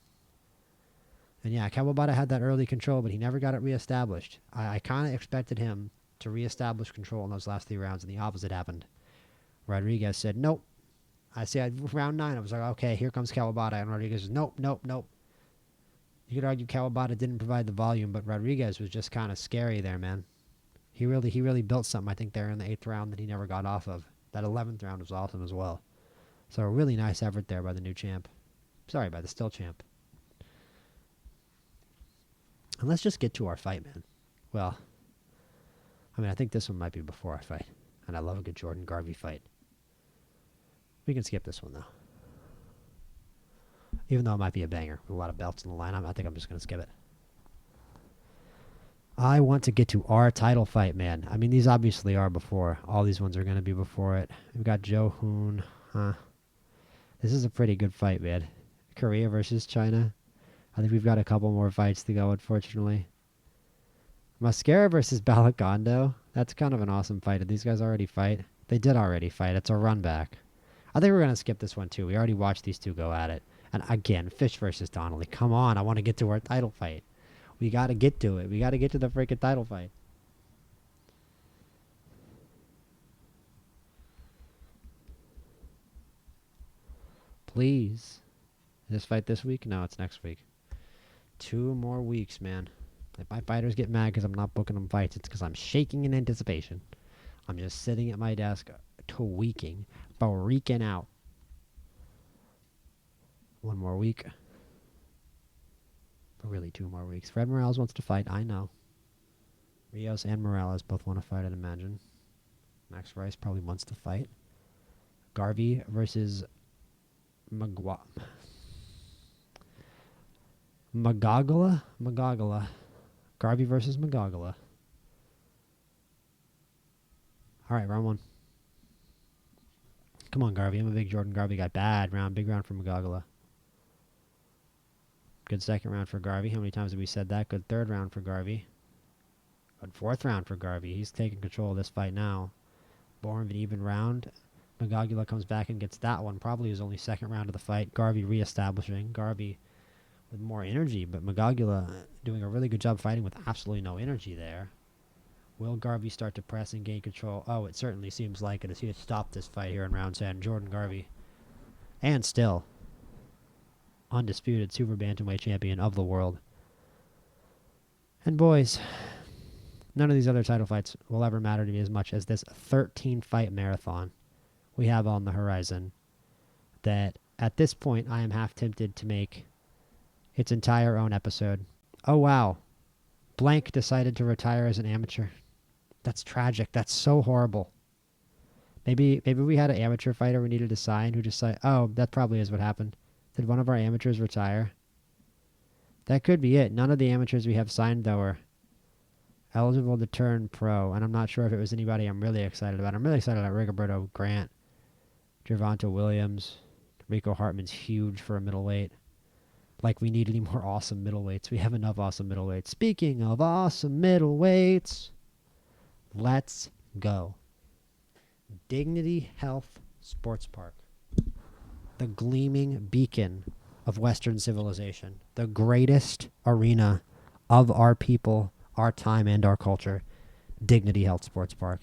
S1: And yeah, Kawabata had that early control, but he never got it reestablished. I kind of expected him to reestablish control in those last 3 rounds, and the opposite happened. Rodriguez said, nope. I said, round 9, I was like, okay, here comes Kawabata. And Rodriguez says, nope, nope, nope. You could argue Kawabata didn't provide the volume, but Rodriguez was just kind of scary there, man. He really built something, I think, there in the 8th round that he never got off of. That 11th round was awesome as well. So a really nice effort there by the new champ. Sorry, by the still champ. And let's just get to our fight, man. Well, I think this one might be before our fight. And I love a good Jordan Garvey fight. We can skip this one, though. Even though it might be a banger with a lot of belts in the line, I think I'm just going to skip it. I want to get to our title fight, man. These obviously are before. All these ones are going to be before it. We've got Joe Hoon. This is a pretty good fight, man. Korea versus China. I think we've got a couple more fights to go, unfortunately. Mascara versus Balakondo. That's kind of an awesome fight. Did these guys already fight? They did already fight. It's a run back. I think we're going to skip this one, too. We already watched these two go at it. And again, Fitch versus Donnelly. Come on, I want to get to our title fight. We got to get to it. We got to get to the freaking title fight. Please. Is this fight this week? No, it's next week. 2 more weeks, man. If my fighters get mad because I'm not booking them fights, it's because I'm shaking in anticipation. I'm just sitting at my desk tweaking, freaking out. 1 more week. But really 2 more weeks. Fred Morales wants to fight, I know. Rios and Morales both want to fight, I'd imagine. Max Rice probably wants to fight. Garvey versus Magagala? Garvey versus Magagala. Alright, round 1. Come on, Garvey. I'm a big Jordan Garvey guy. Bad round. Big round for Magagala. Good second round for Garvey. How many times have we said that? Good third round for Garvey. Good 4th round for Garvey. He's taking control of this fight now. More of an even round. Magagala comes back and gets that one. Probably his only second round of the fight. Garvey reestablishing. Garvey with more energy, but Magagala doing a really good job fighting with absolutely no energy there. Will Garvey start to press and gain control? Oh, it certainly seems like it as he had stopped this fight here in round 10. Jordan Garvey. And still undisputed super bantamweight champion of the world. And boys, none of these other title fights will ever matter to me as much as this 13-fight marathon we have on the horizon that at this point I am half tempted to make its entire own episode. Oh wow, Blank decided to retire as an amateur. That's tragic. That's so horrible. Maybe we had an amateur fighter we needed to sign who just said, oh, that probably is what happened. Did one of our amateurs retire? That could be it. None of the amateurs we have signed, though, are eligible to turn pro, and I'm not sure if it was anybody I'm really excited about. I'm really excited about Rigoberto Grant, Gervonta Williams. Rico Hartman's huge for a middleweight. Like we need any more awesome middleweights. We have enough awesome middleweights. Speaking of awesome middleweights, let's go. Dignity Health Sports Park. The gleaming beacon of Western civilization. The greatest arena of our people, our time, and our culture. Dignity Health Sports Park.